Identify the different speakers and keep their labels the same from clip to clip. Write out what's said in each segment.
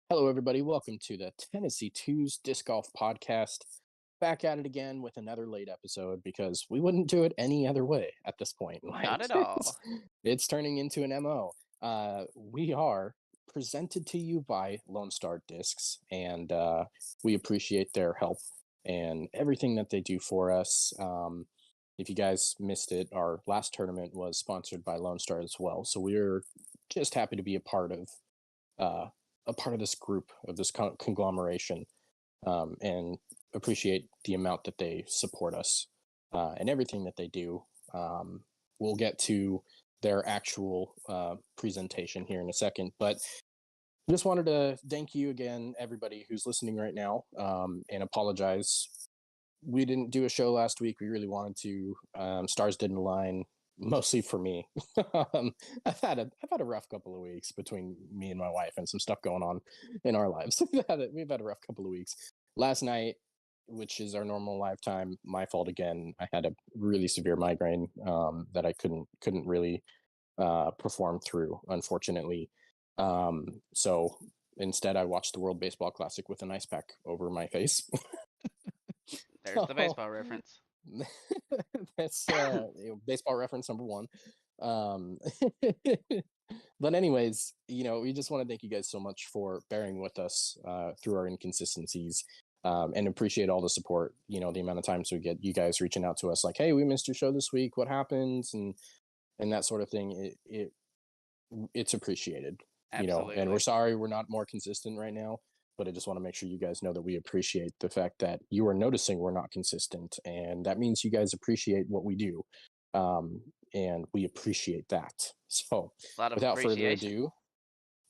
Speaker 1: Hello, everybody. Welcome to the Tn Twos Discgolf Podcast. Back at it again with another late episode because we wouldn't do it any other way at this point.
Speaker 2: Not at all.
Speaker 1: It's turning into an MO. We are presented to you by Lone Star Discs, and we appreciate their help and everything that they do for us. If you guys missed it, our last tournament was sponsored by Lone Star as well, so we're just happy to be a part of this group, of this conglomeration, and appreciate the amount that they support us and everything that they do. We'll get to their actual presentation here in a second, but just wanted to thank you again, everybody who's listening right now, and apologize. We didn't do a show last week. We really wanted to. Stars didn't align, mostly for me. I've had a rough couple of weeks between me and my wife and some stuff going on in our lives. We've had a rough couple of weeks. Last night, which is our normal live time, my fault again. I had a really severe migraine that I couldn't really perform through, unfortunately. So instead, I watched the World Baseball Classic with an ice pack over my face.
Speaker 2: There's the baseball reference.
Speaker 1: That's baseball reference number one. But anyways, we just want to thank you guys so much for bearing with us through our inconsistencies, and appreciate all the support. The amount of times we get you guys reaching out to us like, hey, we missed your show this week, what happens, and that sort of thing. It's appreciated.
Speaker 2: Absolutely.
Speaker 1: And we're sorry we're not more consistent right now, but I just want to make sure you guys know that we appreciate the fact that you are noticing we're not consistent, and that means you guys appreciate what we do, and we appreciate that. So without further ado,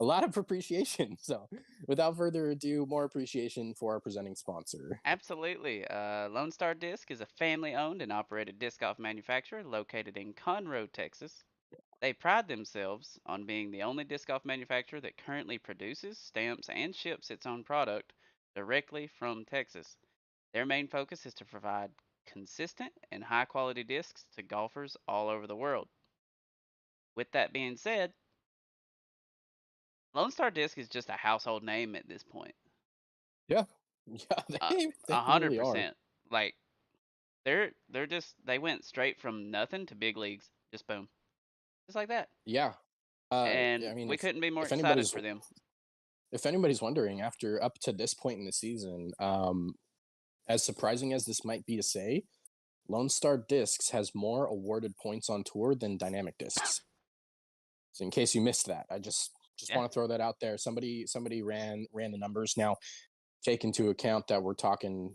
Speaker 1: a lot of appreciation. So without further ado, more appreciation for our presenting sponsor.
Speaker 2: Absolutely. Lone Star Disc is a family-owned and operated disc golf manufacturer located in Conroe, Texas. They pride themselves on being the only disc golf manufacturer that currently produces, stamps, and ships its own product directly from Texas. Their main focus is to provide consistent and high-quality discs to golfers all over the world. With that being said, Lone Star Disc is just a household name at this point.
Speaker 1: Yeah, they
Speaker 2: 100%.
Speaker 1: Really are.
Speaker 2: Like they're just they went straight from nothing to big leagues, just boom, just like that.
Speaker 1: Yeah,
Speaker 2: And
Speaker 1: I mean,
Speaker 2: we couldn't be more
Speaker 1: if
Speaker 2: excited for them.
Speaker 1: If anybody's wondering, after up to this point in the season, as surprising as this might be to say, Lone Star Discs has more awarded points on tour than Dynamic Discs. So in case you missed that, I just want to throw that out there. Somebody ran the numbers. Now, take into account that we're talking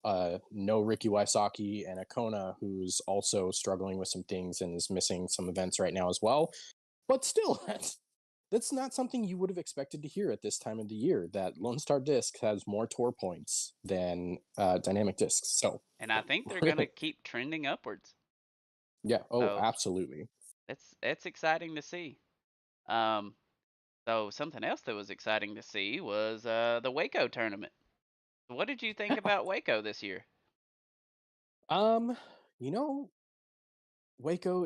Speaker 1: no Ricky Wysocki and Akona, who's also struggling with some things and is missing some events right now as well. But still, that's not something you would have expected to hear at this time of the year, that Lone Star Disc has more tour points than Dynamic Discs. So,
Speaker 2: and I think they're going to keep trending upwards.
Speaker 1: Yeah. Oh, so, absolutely.
Speaker 2: It's exciting to see. So something else that was exciting to see was the WACO tournament. What did you think about WACO this year?
Speaker 1: WACO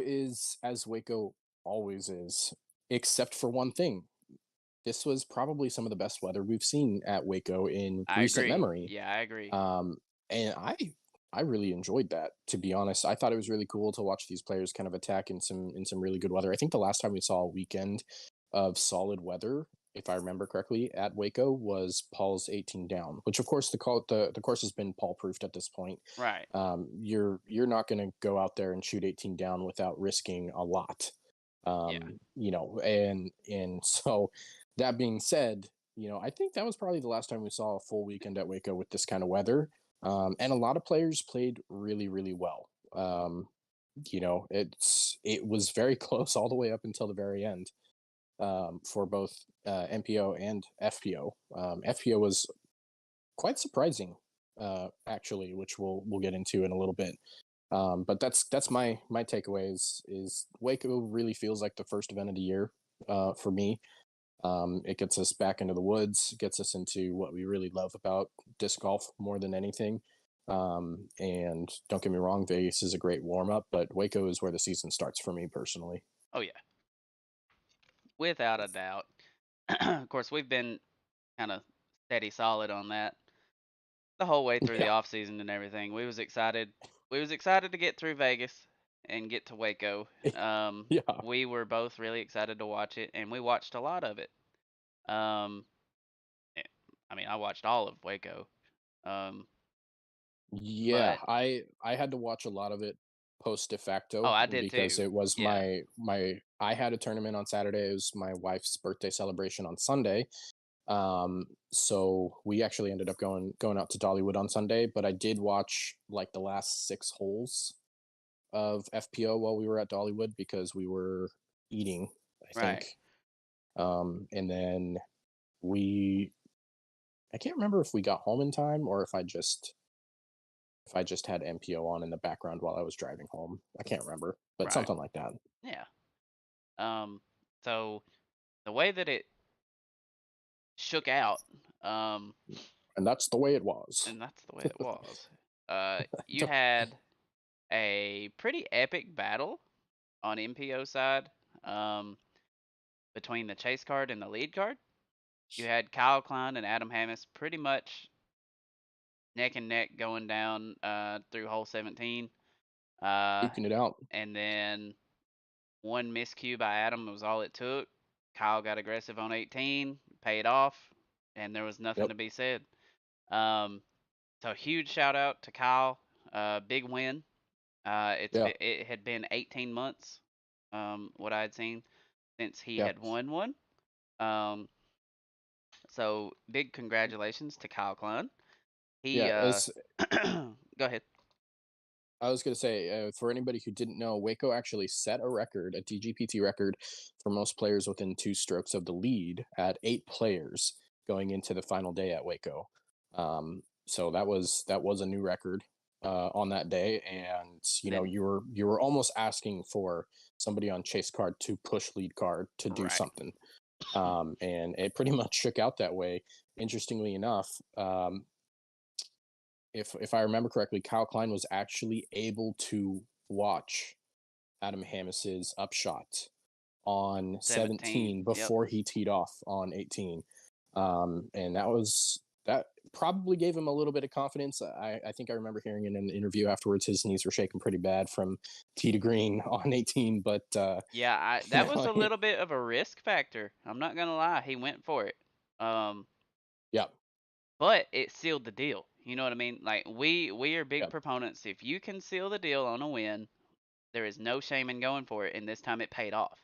Speaker 1: is as WACO always is, except for one thing. This was probably some of the best weather we've seen at WACO in recent memory.
Speaker 2: Yeah, I agree.
Speaker 1: And I really enjoyed that, to be honest. I thought it was really cool to watch these players kind of attack in some really good weather. I think the last time we saw a weekend of solid weather, if I remember correctly, at WACO was Paul's 18 down, which of course the course has been Paul proofed at this point.
Speaker 2: Right.
Speaker 1: You're not going to go out there and shoot 18 down without risking a lot. And so that being said, I think that was probably the last time we saw a full weekend at WACO with this kind of weather. And a lot of players played really, really well. It was very close all the way up until the very end, for both MPO and FPO. FPO was quite surprising, actually, which we'll get into in a little bit. But that's my takeaway is WACO really feels like the first event of the year for me. It gets us back into the woods, gets us into what we really love about disc golf more than anything. And don't get me wrong, Vegas is a great warm up, but Waco is where the season starts for me personally.
Speaker 2: Oh yeah, without a doubt. Of course, we've been kind of steady solid on that the whole way through the
Speaker 1: Yeah,
Speaker 2: off season and everything. We was excited. We was excited to get through Vegas and get to Waco.
Speaker 1: yeah,
Speaker 2: We were both really excited to watch it, and we watched a lot of it. Um, eh, I mean, I watched all of Waco. Um,
Speaker 1: yeah.
Speaker 2: but
Speaker 1: I had to watch a lot of it post de
Speaker 2: oh,
Speaker 1: facto
Speaker 2: I did
Speaker 1: because
Speaker 2: too.
Speaker 1: it was
Speaker 2: Yeah.
Speaker 1: my I had a tournament on Saturday. It was my wife's birthday celebration on Sunday. So we actually ended up going out to Dollywood on Sunday, but I did watch like the last 6 holes of FPO while we were at Dollywood because we were eating, I
Speaker 2: Right.
Speaker 1: think. And then we I can't remember if we got home in time or if I just had MPO on in the background while I was driving home. I can't remember, but
Speaker 2: Right.
Speaker 1: something like that.
Speaker 2: Yeah. Um, so the way that it shook out, um,
Speaker 1: And that's the way it was.
Speaker 2: and that's the way it was. You had a pretty epic battle on MPO side, um, between the chase card and the lead card. You had Kyle Klein and Adam Hammis pretty much neck and neck going down through hole 17. Uh,
Speaker 1: Duking it out.
Speaker 2: and then one miscue by Adam was all it took. Kyle got aggressive on 18, paid off, and there was nothing
Speaker 1: Yep.
Speaker 2: to be said. Um, so huge shout out to Kyle. Big win.
Speaker 1: Yeah.
Speaker 2: It had been 18 months, what I had seen since he
Speaker 1: Yeah.
Speaker 2: had won one. Um, so big congratulations to Kyle Klein. He
Speaker 1: Yeah. As
Speaker 2: go ahead.
Speaker 1: I was going to say, for anybody who didn't know, Waco actually set a record, a DGPT record, for most players within 2 strokes of the lead at 8 players going into the final day at Waco. So that was a new record on that day, and
Speaker 2: Then
Speaker 1: you were almost asking for somebody on chase card to push lead card to do
Speaker 2: right,
Speaker 1: something, and it pretty much shook out that way. Interestingly enough, if I remember correctly, Kyle Klein was actually able to watch Adam Hammis's upshot on
Speaker 2: 17.
Speaker 1: 17
Speaker 2: Yep.
Speaker 1: before he teed off on 18. And that probably gave him a little bit of confidence. I think I remember hearing in an interview afterwards his knees were shaking pretty bad from tee to green on 18. But
Speaker 2: Yeah,
Speaker 1: you
Speaker 2: that was
Speaker 1: know,
Speaker 2: a little bit of a risk factor. I'm not gonna lie, he went for it. Um,
Speaker 1: yeah,
Speaker 2: but it sealed the deal. You know what I mean? Like we are big
Speaker 1: yeah.
Speaker 2: proponents. If you can seal the deal on a win, there is no shame in going for it. And this time it paid off.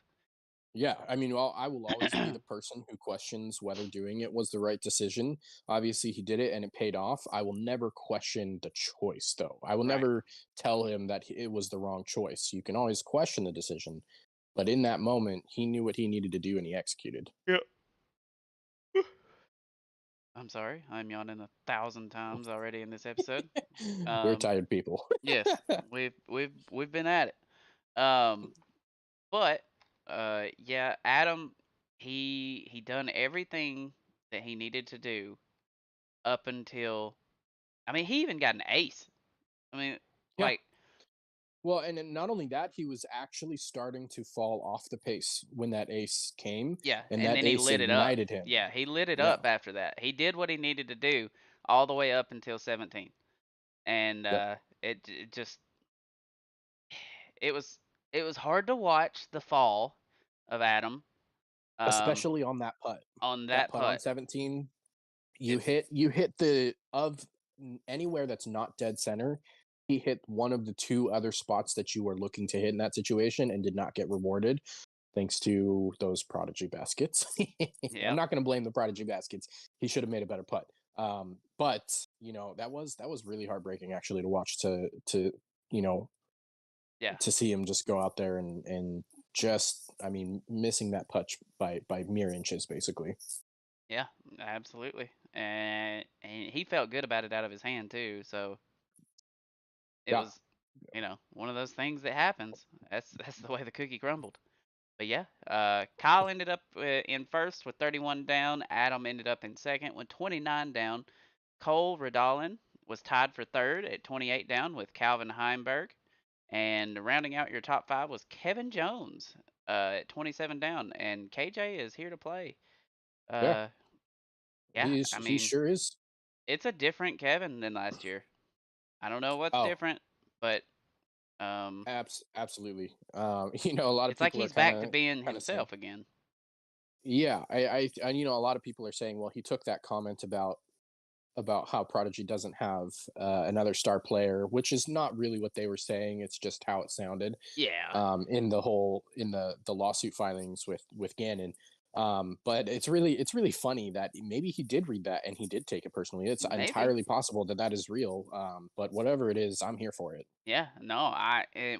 Speaker 1: Yeah, I mean, well, I will always be the person who questions whether doing it was the right decision. Obviously, he did it and it paid off. I will never question the choice, though. I will
Speaker 2: Right.
Speaker 1: never tell him that it was the wrong choice. You can always question the decision, but in that moment, he knew what he needed to do and he executed.
Speaker 2: Yep. I'm sorry. I'm yawning 1,000 times already in this episode.
Speaker 1: We're
Speaker 2: Um,
Speaker 1: tired people.
Speaker 2: yes, we've been at it. But yeah, Adam, he done everything that he needed to do up until, I mean, he even got an ace. I mean,
Speaker 1: Yeah.
Speaker 2: like,
Speaker 1: Well, and then not only that, he was actually starting to fall off the pace when that ace came,
Speaker 2: yeah,
Speaker 1: and
Speaker 2: and
Speaker 1: that
Speaker 2: then he
Speaker 1: ace
Speaker 2: lit it up.
Speaker 1: ignited him.
Speaker 2: Yeah, he lit it
Speaker 1: Yeah.
Speaker 2: up after that. He did what he needed to do all the way up until 17. And
Speaker 1: Yep.
Speaker 2: it just it was it was hard to watch the fall of Adam um
Speaker 1: Especially on that putt.
Speaker 2: on
Speaker 1: That
Speaker 2: that
Speaker 1: putt on
Speaker 2: putt.
Speaker 1: 17, you
Speaker 2: It's
Speaker 1: hit the of anywhere that's not dead center. He hit one of the 2 other spots that you were looking to hit in that situation and did not get rewarded thanks to those prodigy baskets. I'm
Speaker 2: yeah.
Speaker 1: not going to blame the prodigy baskets. He should have made a better putt. But that was really heartbreaking actually to watch you know
Speaker 2: Yeah.
Speaker 1: to see him just go out there and just, I mean, missing that putt by mere inches basically.
Speaker 2: Yeah, absolutely. And he felt good about it out of his hand too, so it
Speaker 1: Yeah.
Speaker 2: was, one of those things that happens. That's the way the cookie crumbled. But yeah, Kyle ended up in first with 31 down. Adam ended up in second with 29 down. Cole Redolin was tied for third at 28 down with Calvin Heimberg. And rounding out your top five was Kevin Jones at 27 down. And KJ is here to play.
Speaker 1: Yeah,
Speaker 2: Uh, yeah, I
Speaker 1: he
Speaker 2: mean,
Speaker 1: sure is.
Speaker 2: it's a different Kevin than last year. I don't know what's
Speaker 1: Oh,
Speaker 2: different, but um,
Speaker 1: absolutely. A lot of
Speaker 2: it's like
Speaker 1: people are
Speaker 2: he's
Speaker 1: kind
Speaker 2: back to
Speaker 1: of
Speaker 2: being
Speaker 1: saying,
Speaker 2: himself again.
Speaker 1: yeah, a lot of people are saying, well, he took that comment about how Prodigy doesn't have another star player, which is not really what they were saying. It's just how it sounded
Speaker 2: Yeah,
Speaker 1: in the lawsuit filings with Gannon. But it's really funny that maybe he did read that and he did take it personally. It's
Speaker 2: maybe.
Speaker 1: entirely possible that that is real. But whatever it is, I'm here for it.
Speaker 2: Yeah, no,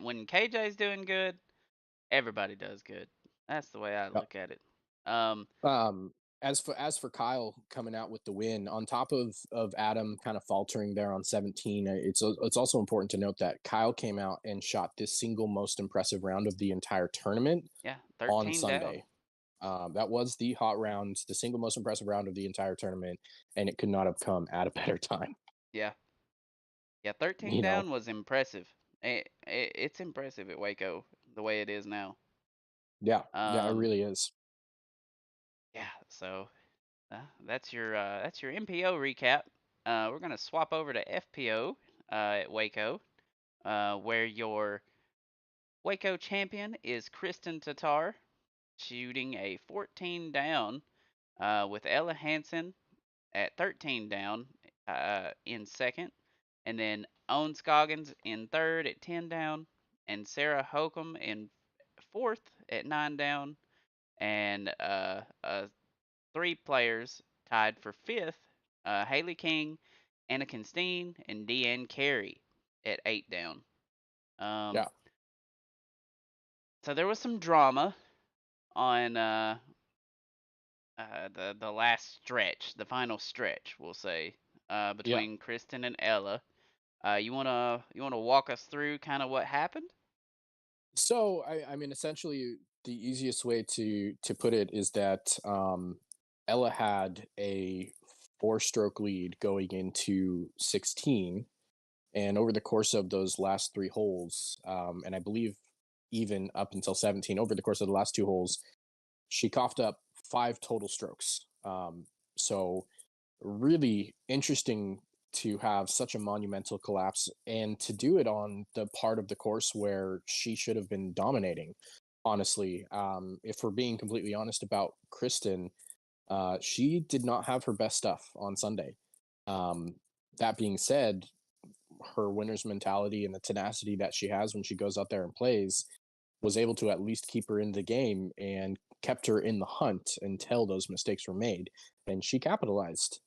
Speaker 2: when KJ's doing good, everybody does good. That's the way I
Speaker 1: Yep.
Speaker 2: look at it. Um,
Speaker 1: Um, as for Kyle coming out with the win, on top of Adam kind of faltering there on 17, it's also important to note that Kyle came out and shot this single most impressive round of the entire tournament
Speaker 2: yeah,
Speaker 1: on
Speaker 2: 13 down.
Speaker 1: Sunday. That was the hot round, the single most impressive round of the entire tournament, and it could not have come at a better time.
Speaker 2: Yeah, yeah, 13
Speaker 1: You know,
Speaker 2: down was impressive. It's impressive at Waco the way it is now.
Speaker 1: yeah, yeah, it
Speaker 2: Um,
Speaker 1: really is.
Speaker 2: yeah, so that's your MPO recap. We're gonna swap over to FPO at Waco, where your Waco champion is Kristen Tatar, shooting a 14 down with Ella Hansen at 13 down in second, and then Owen Scoggins in third at 10 down, and Sarah Hokum in fourth at 9 down, and three players tied for fifth: Haley King, Anakin Steen, and Deanne Carey at 8 down. Um,
Speaker 1: Yeah,
Speaker 2: so there was some drama on the last stretch, the final stretch, we'll say,
Speaker 1: yeah.
Speaker 2: between Kristen and Ella. You wanna walk us through kind of what happened?
Speaker 1: So I mean, essentially, the easiest way to put it is that Ella had a four-stroke lead going into 16, and over the course of those last three holes, and I believe even up until 17, over the course of the last two holes, she coughed up five total strokes. So really interesting to have such a monumental collapse and to do it on the part of the course where she should have been dominating. Honestly, if we're being completely honest about Kristen, she did not have her best stuff on Sunday. Um, that being said, her winner's mentality and the tenacity that she has when she goes out there and plays was able to at least keep her in the game and kept her in the hunt until those mistakes were made. And she capitalized.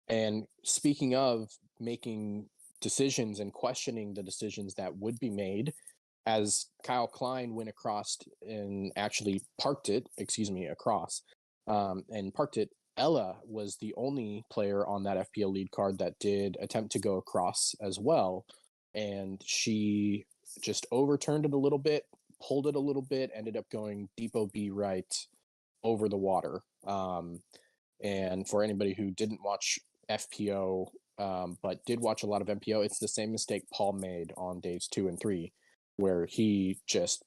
Speaker 1: And speaking of making decisions and questioning the decisions that would be made, as Kyle Klein went across and actually parked it, excuse me, across and parked it, Ella was the only player on that FPL lead card that did attempt to go across as well. And she just overturned it a little bit, pulled it a little bit, ended up going deep OB right over the water. And for anybody who didn't watch FPO but did watch a lot of MPO, it's the same mistake Paul made on days 2 and 3, where he just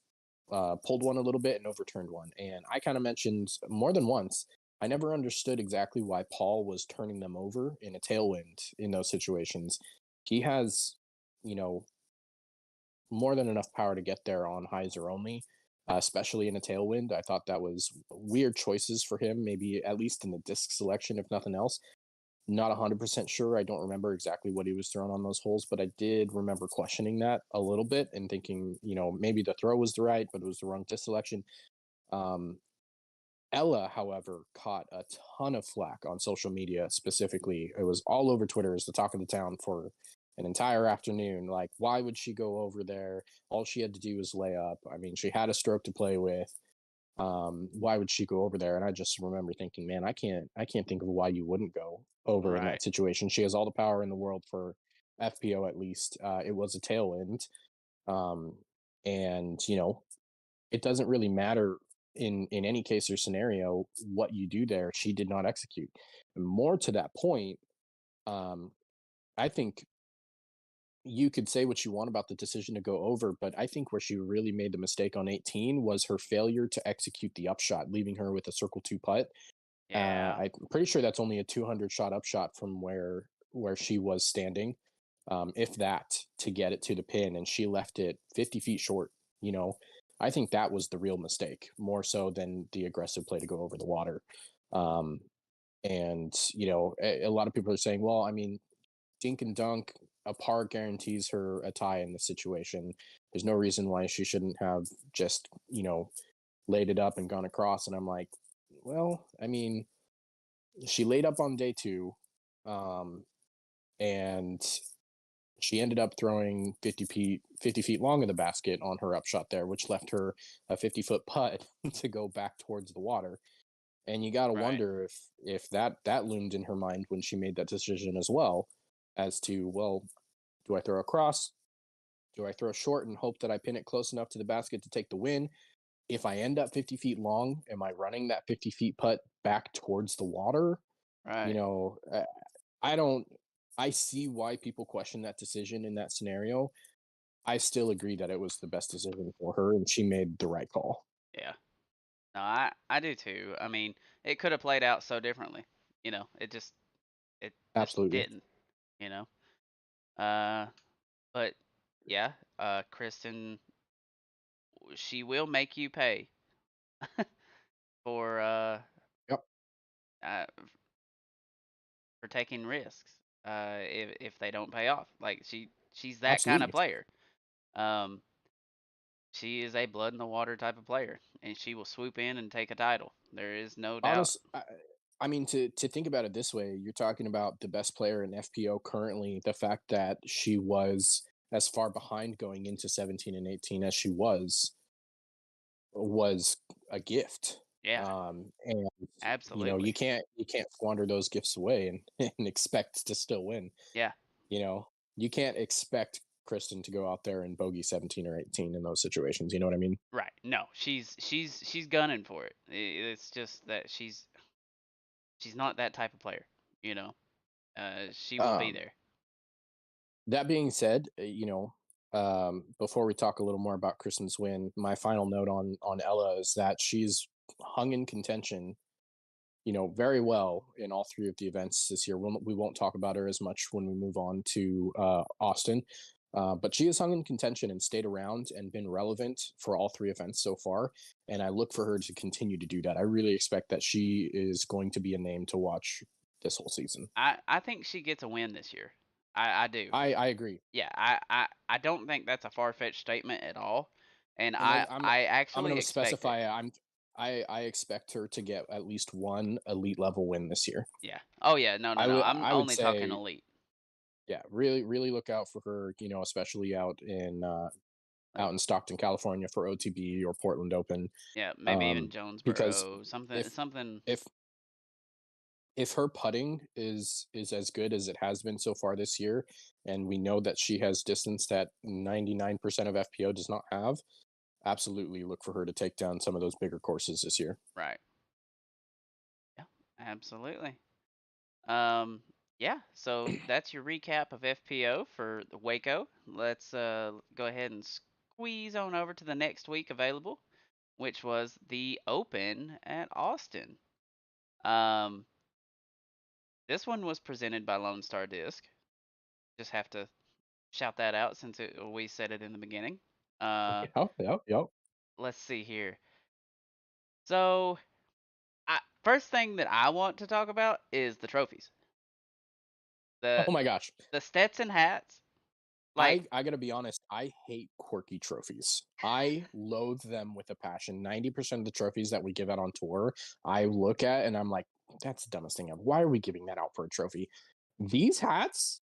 Speaker 1: pulled one a little bit and overturned one. And I kind of mentioned more than once, I never understood exactly why Paul was turning them over in a tailwind in those situations. He has, you know, more than enough power to get there on hyzer only, especially in a tailwind. I thought that was weird choices for him, maybe at least in the disc selection, if nothing else. Not 100% sure. I don't remember exactly what he was throwing on those holes, but I did remember questioning that a little bit and thinking, maybe the throw was the right, but it was the wrong disc selection. Um, Ella, however, caught a ton of flack on social media specifically. It was all over Twitter as the talk of the town for an entire afternoon. Like, why would she go over there? All she had to do was lay up. I mean, she had a stroke to play with. Why would she go over there? And I just remember thinking, man, I can't think of why you wouldn't go over in
Speaker 2: Right.
Speaker 1: that situation. She has all the power in the world for FPO at least. It was a tailwind. Um, and it doesn't really matter in any case or scenario what you do there. She did not execute. And more to that point, Um, I think you could say what you want about the decision to go over, but I think where she really made the mistake on 18 was her failure to execute the upshot, leaving her with a circle two putt.
Speaker 2: Yeah.
Speaker 1: I'm pretty sure that's only a 200 shot upshot from where she was standing, if that, to get it to the pin, and she left it 50 feet short. You know, I think that was the real mistake, more so than the aggressive play to go over the water. Um, and a lot of people are saying, well, I mean, dink and dunk, a par guarantees her a tie in this situation. There's no reason why she shouldn't have just laid it up and gone across. And I'm like, well, I mean, she laid up on day two, um, and she ended up throwing 50 feet long of the basket on her upshot there, which left her a 50-foot putt to go back towards the water. And you got to
Speaker 2: Right.
Speaker 1: wonder if that loomed in her mind when she made that decision as well, as to, well, do I throw across? Do I throw short and hope that I pin it close enough to the basket to take the win? If I end up 50 feet long, am I running that 50 feet putt back towards the water? You
Speaker 2: Right.
Speaker 1: know, I don't. I see why people question that decision in that scenario. I still agree that it was the best decision for her, and she made the right call.
Speaker 2: Yeah. No, I do too. I mean, it could have played out so differently. It just
Speaker 1: Absolutely.
Speaker 2: didn't. You know. Uh, but yeah, Kristen, she will make you pay for
Speaker 1: Yep.
Speaker 2: uh for taking risks. If they don't pay off, like she's that kind of
Speaker 1: Absolutely.
Speaker 2: player. Um, she is a blood in the water type of player, and she will swoop in and take a title. There is no doubt.
Speaker 1: Honest. I mean, to think about it this way, you're talking about the best player in FPO currently. The fact that she was as far behind going into 17 and 18 as she was a gift.
Speaker 2: Yeah,
Speaker 1: And
Speaker 2: absolutely.
Speaker 1: you can't squander those gifts away and, and expect to still win.
Speaker 2: Yeah,
Speaker 1: You know, you can't expect Kristen to go out there and bogey 17 or 18 in those situations. You know what I mean?
Speaker 2: right. No, she's gunning for it. It's just that she's not that type of player. You know, she will be
Speaker 1: Um,
Speaker 2: there.
Speaker 1: that being said, before we talk a little more about Kristen's win, my final note on Ella is that she's hung in contention, very well in all three of the events this year. We won't talk about her as much when we move on to Austin, but she has hung in contention and stayed around and been relevant for all three events so far. And I look for her to continue to do that. I really expect that she is going to be a name to watch this whole season.
Speaker 2: I think she gets a win this year. I do.
Speaker 1: I agree.
Speaker 2: Yeah, I don't think that's a far fetched statement at all, and
Speaker 1: And
Speaker 2: I
Speaker 1: I'm
Speaker 2: actually
Speaker 1: going to
Speaker 2: expect it.
Speaker 1: specify I expect her to get at least one elite level win this year.
Speaker 2: Yeah. Oh yeah. No, no,
Speaker 1: I
Speaker 2: no.
Speaker 1: would
Speaker 2: I'm
Speaker 1: I would
Speaker 2: only talking
Speaker 1: say,
Speaker 2: elite.
Speaker 1: yeah, really really look out for her, especially
Speaker 2: Like
Speaker 1: out in Stockton, California for OTB or Portland Open.
Speaker 2: yeah, maybe even
Speaker 1: Um because
Speaker 2: Jonesboro. Something
Speaker 1: if
Speaker 2: something.
Speaker 1: if if her putting is as good as it has been so far this year, and we know that she has distance that 99% of FPO does not have, absolutely look for her to take down some of those bigger courses this year.
Speaker 2: Right. Yeah. Absolutely. Um. Yeah. So that's your recap of FPO for the Waco. Let's go ahead and squeeze on over to the next week available, which was the Open at Austin. Um. This one was presented by Lone Star Disc. Just have to shout that out since we said it in the beginning. Uh,
Speaker 1: Yep, yep, yep.
Speaker 2: let's see here. So, first thing that I want to talk about is the trophies. The
Speaker 1: Oh my gosh.
Speaker 2: the Stetson hats, like
Speaker 1: I gotta be honest, I hate quirky trophies. I loathe them with a passion. 90% of the trophies that we give out on tour, I look at and I'm like, that's the dumbest thing ever. Why are we giving that out for a trophy? These hats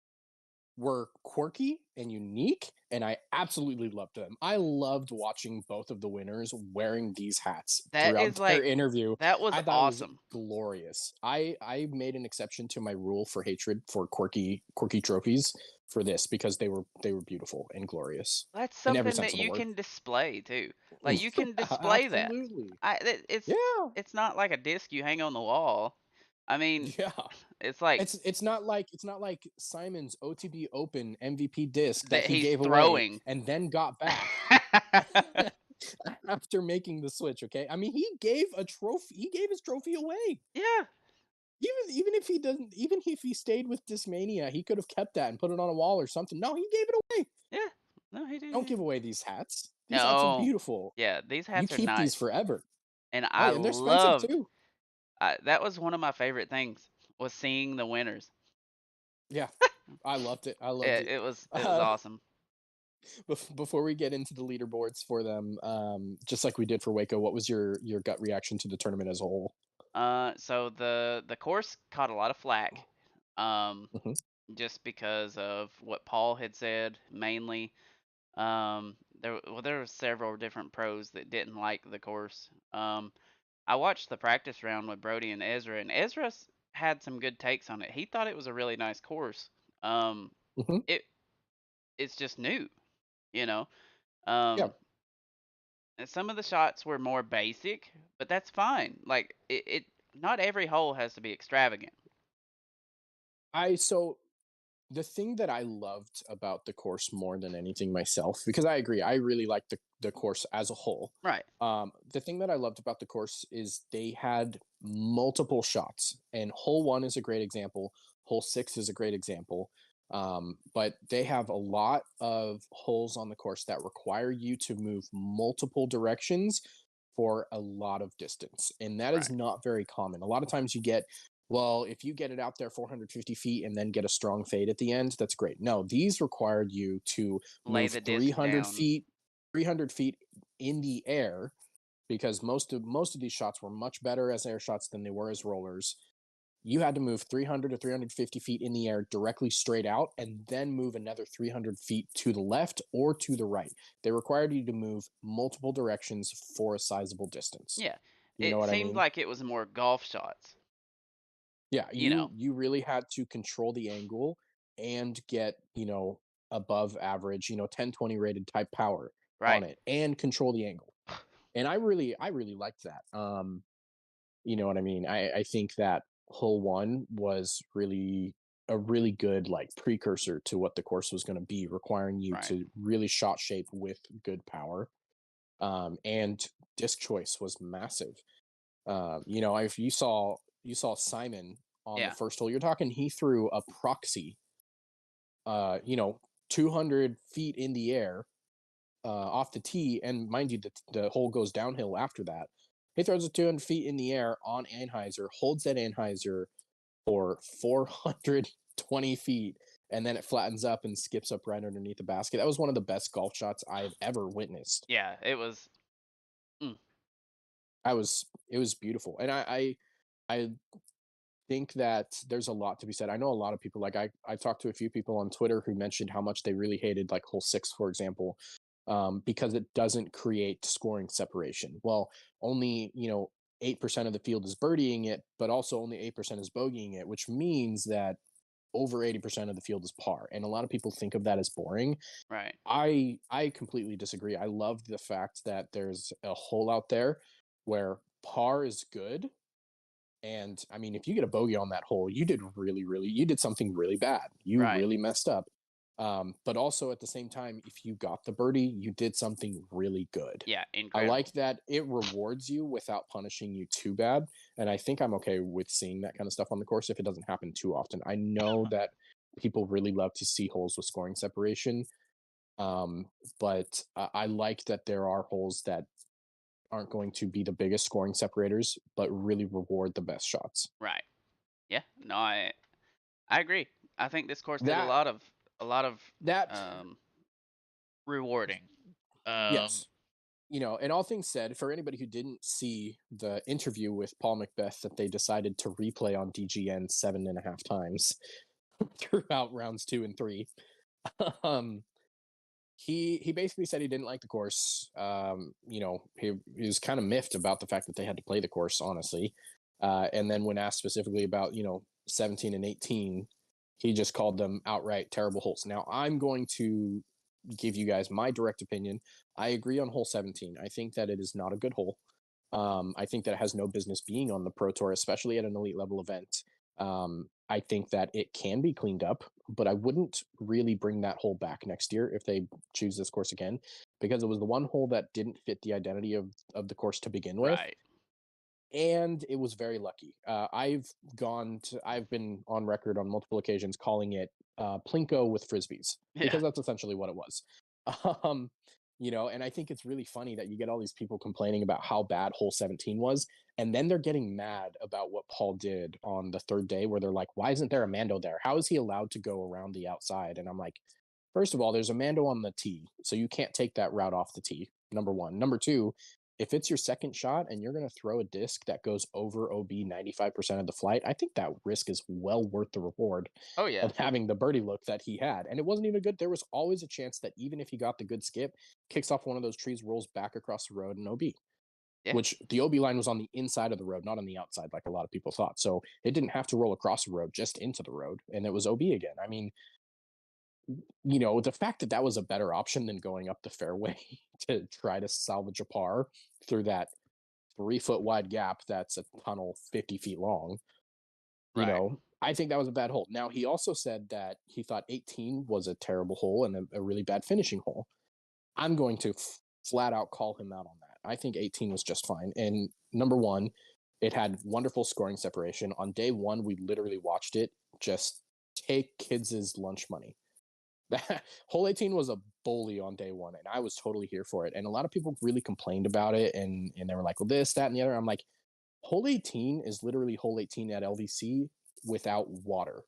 Speaker 1: were quirky and unique, and I absolutely loved them. I loved watching both of the winners wearing these hats
Speaker 2: that is
Speaker 1: throughout their
Speaker 2: like
Speaker 1: interview.
Speaker 2: that was
Speaker 1: I thought it was
Speaker 2: awesome.
Speaker 1: glorious. I made an exception to my rule for hatred for quirky trophies for this because they were beautiful and glorious
Speaker 2: That's
Speaker 1: in every
Speaker 2: something
Speaker 1: sense
Speaker 2: that
Speaker 1: of the
Speaker 2: you
Speaker 1: word.
Speaker 2: can display too. Like you can
Speaker 1: Yeah,
Speaker 2: display that.
Speaker 1: absolutely.
Speaker 2: I it, it's
Speaker 1: Yeah.
Speaker 2: it's not like a disc you hang on the wall. I mean,
Speaker 1: Yeah.
Speaker 2: it's like
Speaker 1: It's not like Simon's OTB Open MVP disc that
Speaker 2: that
Speaker 1: he
Speaker 2: he's
Speaker 1: gave away
Speaker 2: throwing.
Speaker 1: and then got back after making the switch, okay? I mean, he gave his trophy away.
Speaker 2: Yeah,
Speaker 1: Even if he stayed with Discmania, he could have kept that and put it on a wall or something. No, he gave it away.
Speaker 2: yeah. No, he
Speaker 1: Don't
Speaker 2: did.
Speaker 1: give away these hats. These hats are
Speaker 2: No,
Speaker 1: beautiful.
Speaker 2: yeah, these
Speaker 1: You
Speaker 2: hats are
Speaker 1: keep these
Speaker 2: nice,
Speaker 1: forever.
Speaker 2: and
Speaker 1: Oh
Speaker 2: I
Speaker 1: yeah, and they're expensive
Speaker 2: loved.
Speaker 1: too.
Speaker 2: That was one of my favorite things was seeing the winners.
Speaker 1: Yeah, I loved it. I loved
Speaker 2: It,
Speaker 1: it.
Speaker 2: it was it was
Speaker 1: Uh,
Speaker 2: awesome.
Speaker 1: before we get into the leaderboards for them, just like we did for Waco, what was your gut reaction to the tournament as a whole?
Speaker 2: So the course caught a lot of flack, um,
Speaker 1: Mhm,
Speaker 2: just because of what Paul had said mainly. There were several different pros that didn't like the course. I watched the practice round with Brody and Ezra had some good takes on it. He thought it was a really nice course. Um,
Speaker 1: mhm.
Speaker 2: it it's just new, you know.
Speaker 1: Yeah,
Speaker 2: Um, and some of the shots were more basic, but that's fine. Like not every hole has to be extravagant.
Speaker 1: I so the thing that I loved about the course more than anything myself, because I agree, I really like the course as a whole.
Speaker 2: Right.
Speaker 1: The thing that I loved about the course is they had multiple shots, and hole one is a great example. Hole six is a great example. But they have a lot of holes on the course that require you to move multiple directions for a lot of distance. And that is
Speaker 2: Right.
Speaker 1: not very common. A lot of times you get, well, if you get it out there 450 feet and then get a strong fade at the end, that's great. No, these required you to
Speaker 2: Lay
Speaker 1: move
Speaker 2: the disc down.
Speaker 1: 300 feet in the air, because most of these shots were much better as air shots than they were as rollers. You had to move 300 to 350 feet in the air directly straight out and then move another 300 feet to the left or to the right. They required you to move multiple directions for a sizable distance.
Speaker 2: Yeah.
Speaker 1: You know
Speaker 2: It
Speaker 1: what I
Speaker 2: seemed
Speaker 1: mean?
Speaker 2: like it was more golf shots,
Speaker 1: Yeah,
Speaker 2: you
Speaker 1: you
Speaker 2: know.
Speaker 1: you really had to control the angle and get, above average, 10-20 rated type power on
Speaker 2: Right.
Speaker 1: it and control the angle. And I really liked that. You know what I mean? I think that hole one was really a really good like precursor to what the course was going to be, requiring you
Speaker 2: Right.
Speaker 1: to really shot shape with good power. And disc choice was massive. If you saw Simon on the
Speaker 2: Yeah.
Speaker 1: first hole, you're talking he threw a proxy, uh, you know, 200 feet in the air, off the tee, and mind you, the hole goes downhill after that. He throws it 200 feet in the air on Anheuser, holds that Anheuser for 420 feet, and then it flattens up and skips up right underneath the basket. That was one of the best golf shots I've ever witnessed.
Speaker 2: Yeah, it was. Mm,
Speaker 1: It was beautiful, and I think that there's a lot to be said. I know a lot of people, like I talked to a few people on Twitter who mentioned how much they really hated like hole six, for example, because it doesn't create scoring separation. Well, only 8% of the field is birdieing it, but also only 8% is bogeying it, which means that over 80% of the field is par. And a lot of people think of that as boring.
Speaker 2: right.
Speaker 1: I completely disagree. I love the fact that there's a hole out there where par is good, and I mean, if you get a bogey on that hole, you did something really bad. You
Speaker 2: Right.
Speaker 1: really messed up. But also at the same time, if you got the birdie, you did something really good.
Speaker 2: Yeah,
Speaker 1: I like
Speaker 2: incredible.
Speaker 1: that it rewards you without punishing you too bad. And I think I'm okay with seeing that kind of stuff on the course if it doesn't happen too often. I know that people really love to see holes with scoring separation. Um, but I like that there are holes that aren't going to be the biggest scoring separators, but really reward the best shots.
Speaker 2: Right. Yeah. No, I agree. I think this course did
Speaker 1: That
Speaker 2: a lot of
Speaker 1: that
Speaker 2: um rewarding. Um
Speaker 1: yes. And all things said, for anybody who didn't see the interview with Paul Macbeth that they decided to replay on DGN 7.5 times throughout rounds two and three, um, he basically said he didn't like the course. He was kind of miffed about the fact that they had to play the course, honestly. And then when asked specifically about 17 and 18, he just called them outright terrible holes. Now I'm going to give you guys my direct opinion. I agree on hole 17. I think that it is not a good hole. I think that it has no business being on the Pro Tour, especially at an elite level event. I think that it can be cleaned up, but I wouldn't really bring that hole back next year if they choose this course again, because it was the one hole that didn't fit the identity of the course to begin with.
Speaker 2: Right.
Speaker 1: And it was very lucky. I've been on record on multiple occasions calling it Plinko with frisbees,
Speaker 2: Yeah.
Speaker 1: because that's essentially what it was. Um, and I think it's really funny that you get all these people complaining about how bad hole 17 was, and then they're getting mad about what Paul did on the third day, where they're like, why isn't there a Mando there? How is he allowed to go around the outside? And I'm like, first of all, there's a Mando on the tee, so you can't take that route off the tee, number one. Number two, if it's your second shot and you're going to throw a disc that goes over OB 95% of the flight, I think that risk is well worth the reward
Speaker 2: Oh yeah.
Speaker 1: of having the birdie look that he had. And it wasn't even good. There was always a chance that even if he got the good skip, kicks off one of those trees, rolls back across the road and OB,
Speaker 2: Yeah.
Speaker 1: which the OB line was on the inside of the road, not on the outside, like a lot of people thought. So it didn't have to roll across the road, just into the road. And it was OB again. I mean, the fact that that was a better option than going up the fairway to try to salvage a par through that 3-foot wide gap that's a tunnel 50 feet long,
Speaker 2: Right.
Speaker 1: I think that was a bad hole. Now, he also said that he thought 18 was a terrible hole and a really bad finishing hole. I'm going to flat out call him out on that. I think 18 was just fine. And number one, it had wonderful scoring separation. On day one, we literally watched it just take kids' lunch money. Hole 18 was a bully on day one, and I was totally here for it. And a lot of people really complained about it, and they were like, well, this, that, and the other. I'm like, hole 18 is literally hole 18 at LVC without water.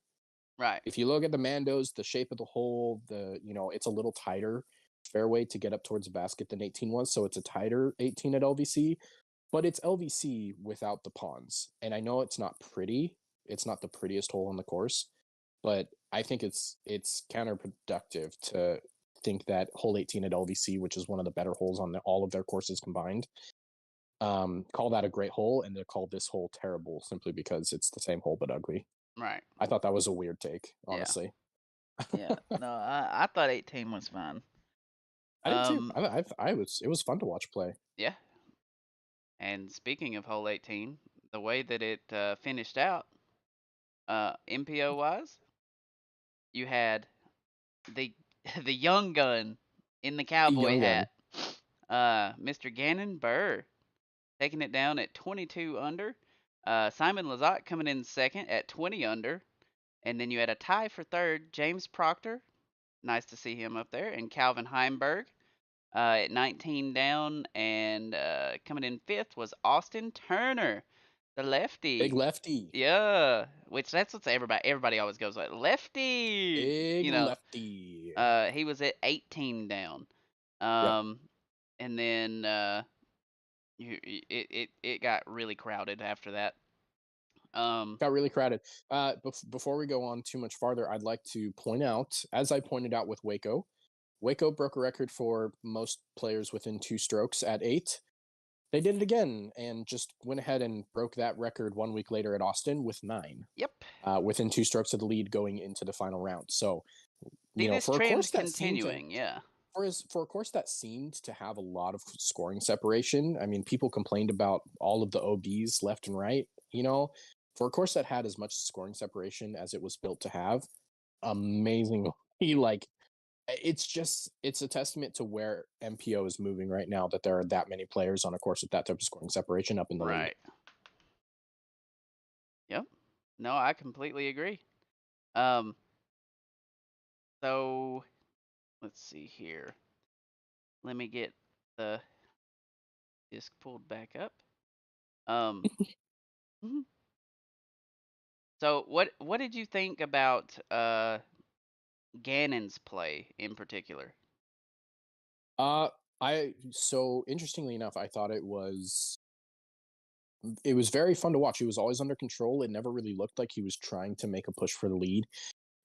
Speaker 2: Right.
Speaker 1: If you look at the Mandos, the shape of the hole, it's a little tighter fairway to get up towards the basket than 18 was. So it's a tighter 18 at LVC, but it's LVC without the ponds. And I know it's not pretty. It's not the prettiest hole on the course, but I think it's counterproductive to think that hole 18 at LVC, which is one of the better holes on all of their courses combined, call that a great hole, and to call this hole terrible simply because it's the same hole but ugly.
Speaker 2: Right.
Speaker 1: I thought that was a weird take, honestly.
Speaker 2: Yeah. No, I thought 18 was fine.
Speaker 1: I did too. It was fun to watch play.
Speaker 2: Yeah. And speaking of hole 18, the way that it finished out, MPO wise, you had the the young gun in the cowboy
Speaker 1: Young gun.
Speaker 2: hat, Mr. Gannon Burr, taking it down at 22 under. Simon Lizotte coming in second at 20 under. And then you had a tie for third, James Proctor. Nice to see him up there. And Calvin Heimberg at 19 down. And coming in fifth was Austin Turner, the lefty.
Speaker 1: Big lefty.
Speaker 2: Yeah, which that's what everybody always goes like lefty.
Speaker 1: Big lefty.
Speaker 2: He was at 18 down.
Speaker 1: Yep.
Speaker 2: And then it got really crowded after that.
Speaker 1: Got really crowded. Before we go on too much farther, I'd like to point out, as I pointed out with WACO, WACO broke a record for most players within 2 strokes at 8. They did it again and just went ahead and broke that record 1 week later at Austin with 9.
Speaker 2: Yep.
Speaker 1: Within 2 strokes of the lead going into the final round. So,
Speaker 2: this
Speaker 1: for a course that
Speaker 2: continuing, yeah.
Speaker 1: For a course that seemed to have a lot of scoring separation, I mean, people complained about all of the OBs left and right. For a course that had as much scoring separation as it was built to have, amazingly, it's a testament to where MPO is moving right now, that there are that many players on a course with that type of scoring separation up in the league.
Speaker 2: Right. Yep. No, I completely agree. So let's see here. Let me get the disc pulled back up. Mhm. So what did you think about Gannon's play in particular?
Speaker 1: Interestingly enough, I thought it was very fun to watch. He was always under control. It never really looked like he was trying to make a push for the lead.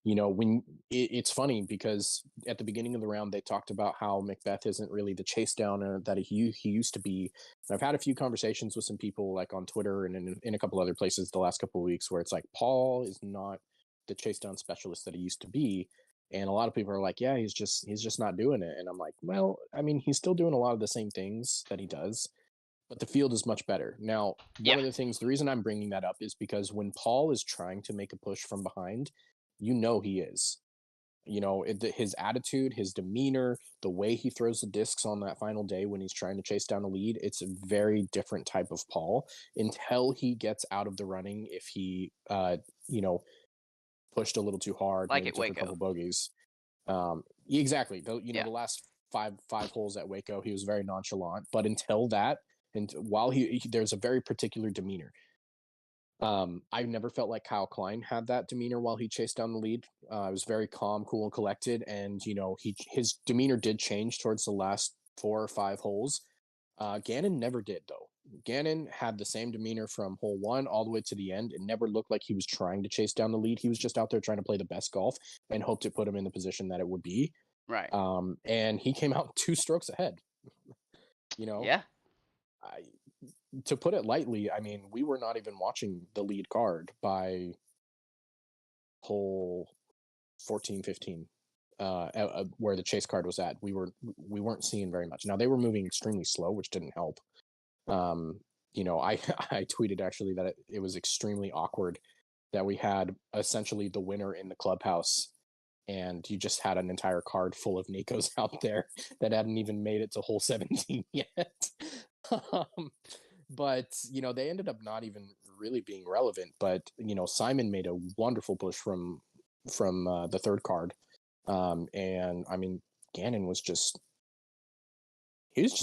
Speaker 1: It's funny because at the beginning of the round, they talked about how Macbeth isn't really the chase downer that he used to be. And I've had a few conversations with some people like on Twitter and in a couple other places the last couple of weeks where it's like, Paul is not the chase down specialist that he used to be. And a lot of people are like, yeah, he's just not doing it. And I'm like, well, I mean, he's still doing a lot of the same things that he does. but the field is much better. Now, one of the reason I'm bringing that up is because when Paul is trying to make a push from behind, he is. His attitude, his demeanor, the way he throws the discs on that final day when he's trying to chase down a lead, it's a very different type of Paul until he gets out of the running. If he, pushed a little too hard,
Speaker 2: Like
Speaker 1: maybe
Speaker 2: at
Speaker 1: took a
Speaker 2: Waco.
Speaker 1: couple bogeys. Exactly. The
Speaker 2: Yeah.
Speaker 1: last five holes at Waco, he was very nonchalant. But until that, and while there's a very particular demeanor. I never felt like Kyle Klein had that demeanor while he chased down the lead. It was very calm, cool, and collected, and his demeanor did change towards the last 4 or 5 holes. Gannon never did, though. Gannon had the same demeanor from hole 1 all the way to the end. It never looked like he was trying to chase down the lead. He was just out there trying to play the best golf and hoped it put him in the position that it would be.
Speaker 2: Right.
Speaker 1: And he came out 2 strokes ahead.
Speaker 2: Yeah.
Speaker 1: To put it lightly, I mean, we were not even watching the lead card by hole 14, 15, where the chase card was at. We weren't seeing very much. Now, they were moving extremely slow, which didn't help. I tweeted actually that it was extremely awkward that we had essentially the winner in the clubhouse, and you just had an entire card full of Nikos out there that hadn't even made it to hole 17 yet. But they ended up not even really being relevant. But Simon made a wonderful push from the third card, and I mean, Gannon was just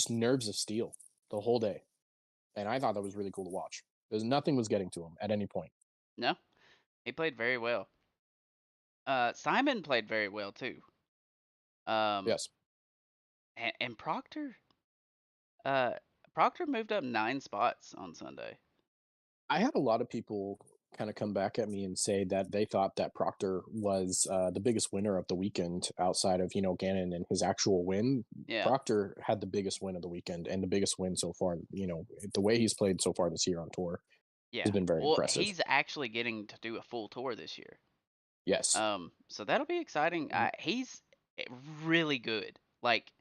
Speaker 1: nerves of steel the whole day, and I thought that was really cool to watch because nothing was getting to him at any point.
Speaker 2: No, he played very well. Simon played very well too.
Speaker 1: Yes.
Speaker 2: And Proctor moved up 9 spots on Sunday.
Speaker 1: I had a lot of people kind of come back at me and say that they thought that Proctor was the biggest winner of the weekend outside of Gannon and his actual win.
Speaker 2: Yeah.
Speaker 1: Proctor had the biggest win of the weekend and the biggest win so far. The way he's played so far this year on tour has been very impressive.
Speaker 2: He's actually getting to do a full tour this year.
Speaker 1: Yes.
Speaker 2: So that'll be exciting. He's really good, like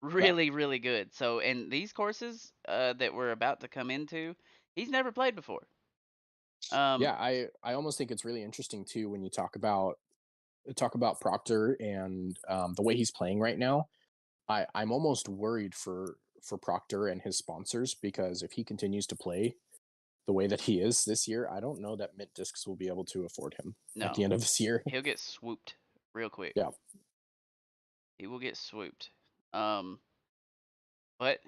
Speaker 2: really good. So, and these courses that we're about to come into, he's never played before.
Speaker 1: I almost think it's really interesting too when you talk about Proctor and the way he's playing right now. I'm almost worried for Proctor and his sponsors, because if he continues to play the way that he is this year, I don't know that Mint Discs will be able to afford him at the end of this year.
Speaker 2: He'll get swooped real quick.
Speaker 1: Yeah.
Speaker 2: He will get swooped. But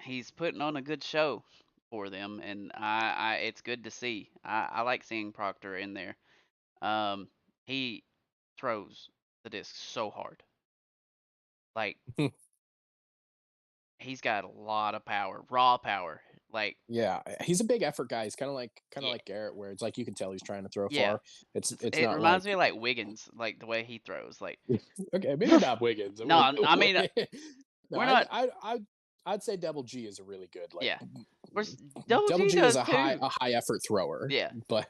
Speaker 2: he's putting on a good show for them, and I it's good to see. I like seeing Proctor in there. He throws the disc so hard. Like he's got a lot of power, raw power. Like,
Speaker 1: yeah, he's a big effort guy. He's kind of like Garrett, where it's like you can tell he's trying to throw far. It
Speaker 2: not reminds me of like Wiggins, like the way he throws. Like,
Speaker 1: okay, maybe not Wiggins.
Speaker 2: No, I mean, we're not.
Speaker 1: I'd say Double G is a really good.
Speaker 2: Double G
Speaker 1: is
Speaker 2: a
Speaker 1: high effort thrower.
Speaker 2: Yeah,
Speaker 1: but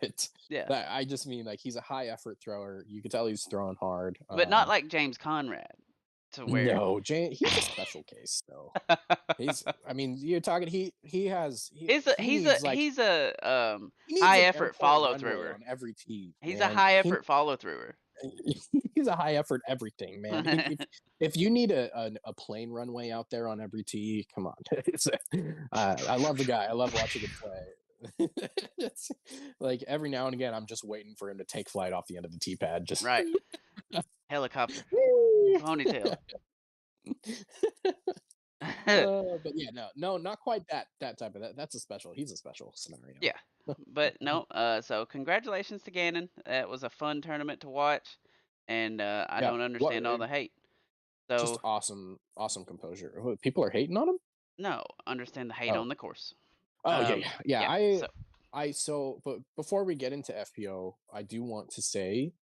Speaker 1: I just mean like he's a high effort thrower. You can tell he's throwing hard,
Speaker 2: but not like James Conrad.
Speaker 1: No, he's a special case though. I mean, you're talking. He's
Speaker 2: a high effort follow thrower
Speaker 1: on every tee.
Speaker 2: He's a high effort follow thrower.
Speaker 1: He's a high effort everything, man. if you need a plane runway out there on every tee, come on. I love the guy. I love watching him play. It's like every now and again, I'm just waiting for him to take flight off the end of the tee pad. Just
Speaker 2: right. Helicopter. Ponytail.
Speaker 1: But yeah, no, not quite that type of that. That's he's a special scenario.
Speaker 2: Yeah, but no. So congratulations to Gannon. That was a fun tournament to watch, and I don't understand all the hate. So
Speaker 1: just awesome composure. People are hating on him.
Speaker 2: No, understand the hate on the course.
Speaker 1: Oh yeah. But before we get into FPO, I do want to say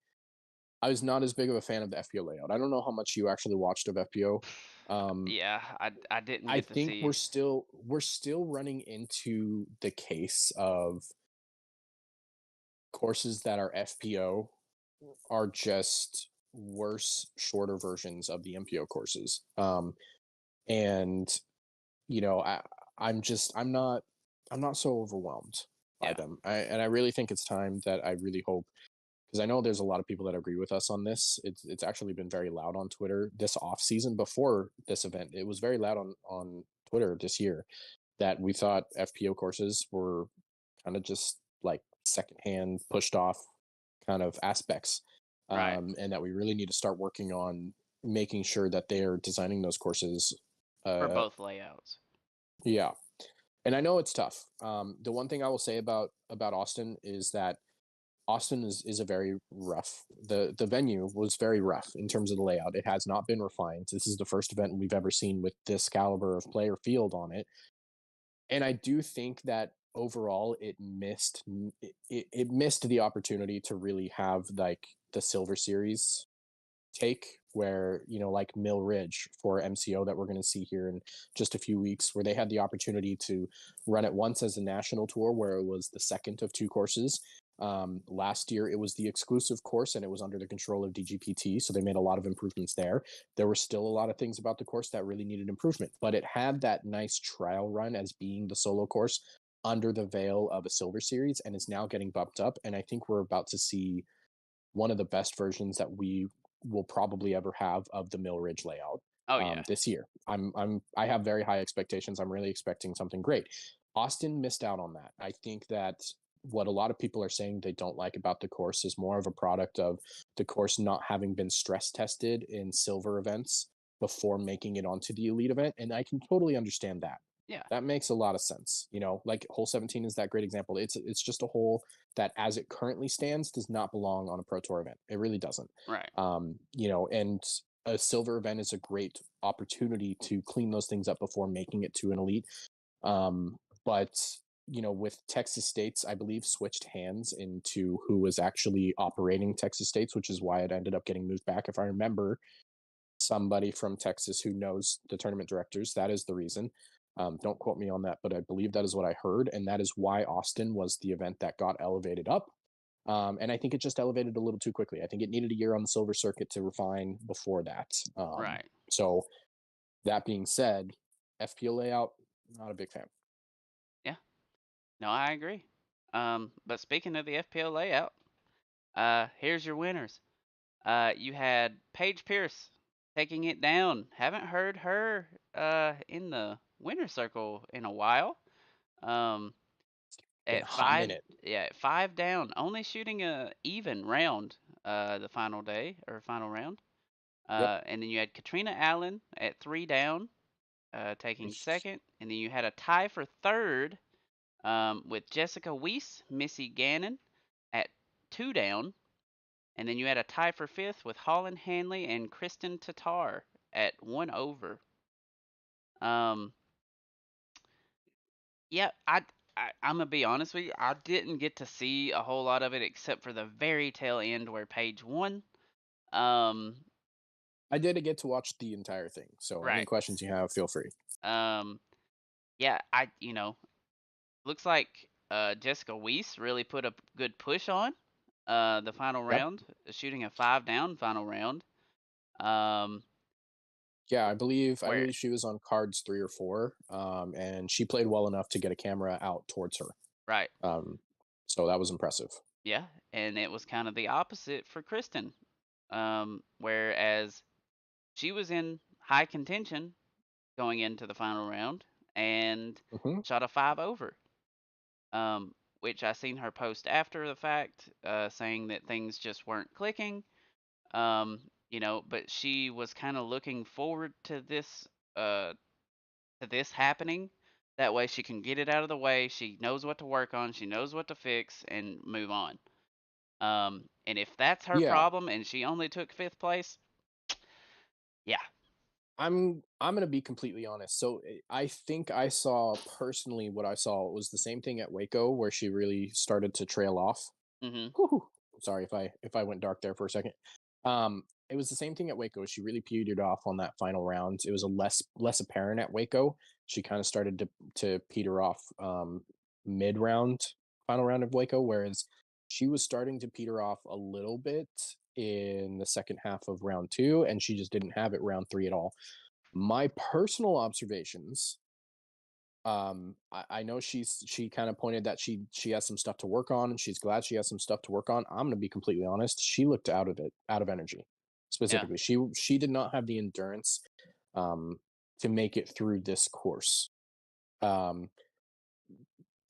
Speaker 1: I was not as big of a fan of the FPO layout. I don't know how much you actually watched of FPO.
Speaker 2: Yeah, I didn't.
Speaker 1: I think we're still running into the case of courses that are FPO are just worse, shorter versions of the MPO courses. And I'm not I'm not so overwhelmed by
Speaker 2: Yeah.
Speaker 1: them. And I really think it's time that I really hope, because I know there's a lot of people that agree with us on this. It's actually been very loud on Twitter this off season before this event. It was very loud on Twitter this year that we thought FPO courses were kind of just like secondhand, pushed off kind of aspects,
Speaker 2: Right.
Speaker 1: and that we really need to start working on making sure that they are designing those courses.
Speaker 2: For
Speaker 1: Uh,
Speaker 2: both layouts.
Speaker 1: yeah, and I know it's tough. The one thing I will say about Austin is that Austin is a very rough. The venue was very rough in terms of the layout. It has not been refined. This is the first event we've ever seen with this caliber of player field on it, and I do think that overall it missed the opportunity to really have like the Silver Series take, where like Mill Ridge for MCO that we're going to see here in just a few weeks, where they had the opportunity to run it once as a national tour where it was the second of two courses. Last year it was the exclusive course and it was under the control of DGPT, so they made a lot of improvements there. There were still a lot of things about the course that really needed improvement, but it had that nice trial run as being the solo course under the veil of a Silver Series, and is now getting bumped up, and I think we're about to see one of the best versions that we will probably ever have of the Mill Ridge layout
Speaker 2: Oh yeah.
Speaker 1: this year. I have very high expectations. I'm really expecting something great. Austin missed out on that. I think that what a lot of people are saying they don't like about the course is more of a product of the course not having been stress tested in silver events before making it onto the elite event, and I can totally understand that.
Speaker 2: Yeah.
Speaker 1: That makes a lot of sense. Like hole 17 is that great example. It's just a hole that, as it currently stands, does not belong on a pro tour event. It really doesn't.
Speaker 2: Right.
Speaker 1: And a silver event is a great opportunity to clean those things up before making it to an elite. But with Texas States, I believe switched hands into who was actually operating Texas States, which is why it ended up getting moved back. If I remember, somebody from Texas who knows the tournament directors, that is the reason. Don't quote me on that, but I believe that is what I heard, and that is why Austin was the event that got elevated up. And I think it just elevated a little too quickly. I think it needed a year on the silver circuit to refine before that.
Speaker 2: Right.
Speaker 1: So that being said, FPO layout, not a big fan.
Speaker 2: Yeah. No, I agree. But speaking of the FPO layout, here's your winners. You had Paige Pierce taking it down. Haven't heard her in the winner circle in a while. Um,
Speaker 1: Been a
Speaker 2: at
Speaker 1: hot
Speaker 2: five,
Speaker 1: minute.
Speaker 2: yeah, at 5 down, only shooting a even round the final day or final round.
Speaker 1: Yep.
Speaker 2: And then you had Katrina Allen at 3 down, taking second, and then you had a tie for third with Jessica Weiss, Missy Gannon at 2 down, and then you had a tie for fifth with Holland Hanley and Kristen Tatar at 1 over. Um, yeah, I'm gonna be honest with you. I didn't get to see a whole lot of it except for the very tail end where Paige won. Um,
Speaker 1: I did get to watch the entire thing, so any
Speaker 2: right.
Speaker 1: questions you have, feel free.
Speaker 2: Um, yeah, looks like Jessica Weiss really put a good push on the final
Speaker 1: Yep.
Speaker 2: round, shooting a 5 down final round. Um,
Speaker 1: Yeah, I
Speaker 2: where
Speaker 1: believe she was on cards 3 or 4, and she played well enough to get a camera out towards her.
Speaker 2: right,
Speaker 1: Um, so that was impressive.
Speaker 2: yeah, and it was kind of the opposite for Kristen. Whereas she was in high contention going into the final round and
Speaker 1: Hmm.
Speaker 2: shot a 5 over. Which I seen her post after the fact, saying that things just weren't clicking. But she was kind of looking forward uh, to this happening. That way she can get it out of the way. She knows what to work on. She knows what to fix and move on. And if that's her
Speaker 1: Yeah,
Speaker 2: problem and she only took fifth place, yeah.
Speaker 1: I'm gonna be completely honest. So I think I saw personally what I saw was the same thing at Waco, where she really started to trail off.
Speaker 2: Mhm.
Speaker 1: Whew. Sorry if I went dark there for a second. It was the same thing at Waco. She really petered off on that final round. It was a less apparent at Waco. She kind of started to peter off mid round, final round of Waco, whereas she was starting to peter off a little bit in the second half of round two, and she just didn't have it round three at all. My personal observations I know she kind of pointed that she has some stuff to work on, and she's glad she has some stuff to work on. I'm gonna be completely honest. She looked out of energy.
Speaker 2: Yeah.
Speaker 1: Specifically, she did not have the endurance um, to make it through this course. Um,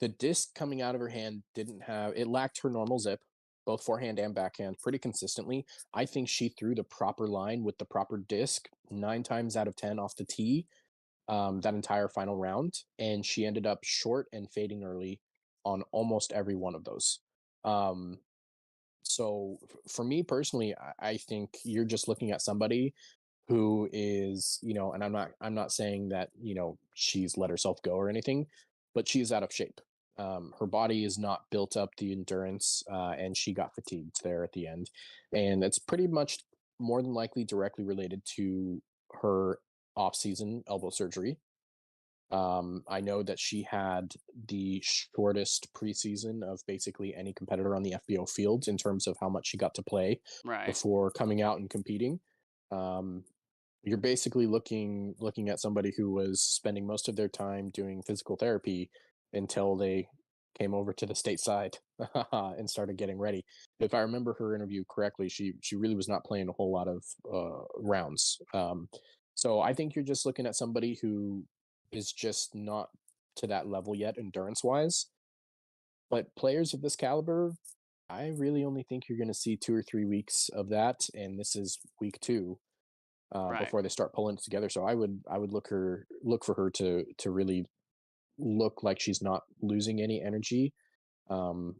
Speaker 1: the disc coming out of her hand didn't have it lacked her normal zip, both forehand and backhand, pretty consistently. I think she threw the proper line with the proper disc 9 times out of 10 off the tee that entire final round, and she ended up short and fading early on almost every one of those. Um, so for me personally, I think you're just looking at somebody who is, and I'm not saying that, she's let herself go or anything, but she's out of shape. Her body is not built up the endurance, and she got fatigued there at the end. And it's pretty much more than likely directly related to her off-season elbow surgery. I know that she had the shortest preseason of basically any competitor on the FBO field in terms of how much she got to play
Speaker 2: Right.
Speaker 1: before coming out and competing. Um, you're basically looking at somebody who was spending most of their time doing physical therapy until they came over to the stateside and started getting ready. If I remember her interview correctly, she really was not playing a whole lot of rounds. So I think you're just looking at somebody who is just not to that level yet, endurance wise. But players of this caliber, I really only think you're going to see 2 or 3 weeks of that, and this is week two
Speaker 2: Right.
Speaker 1: before they start pulling it together. So I would look for her to really look like she's not losing any energy. Um,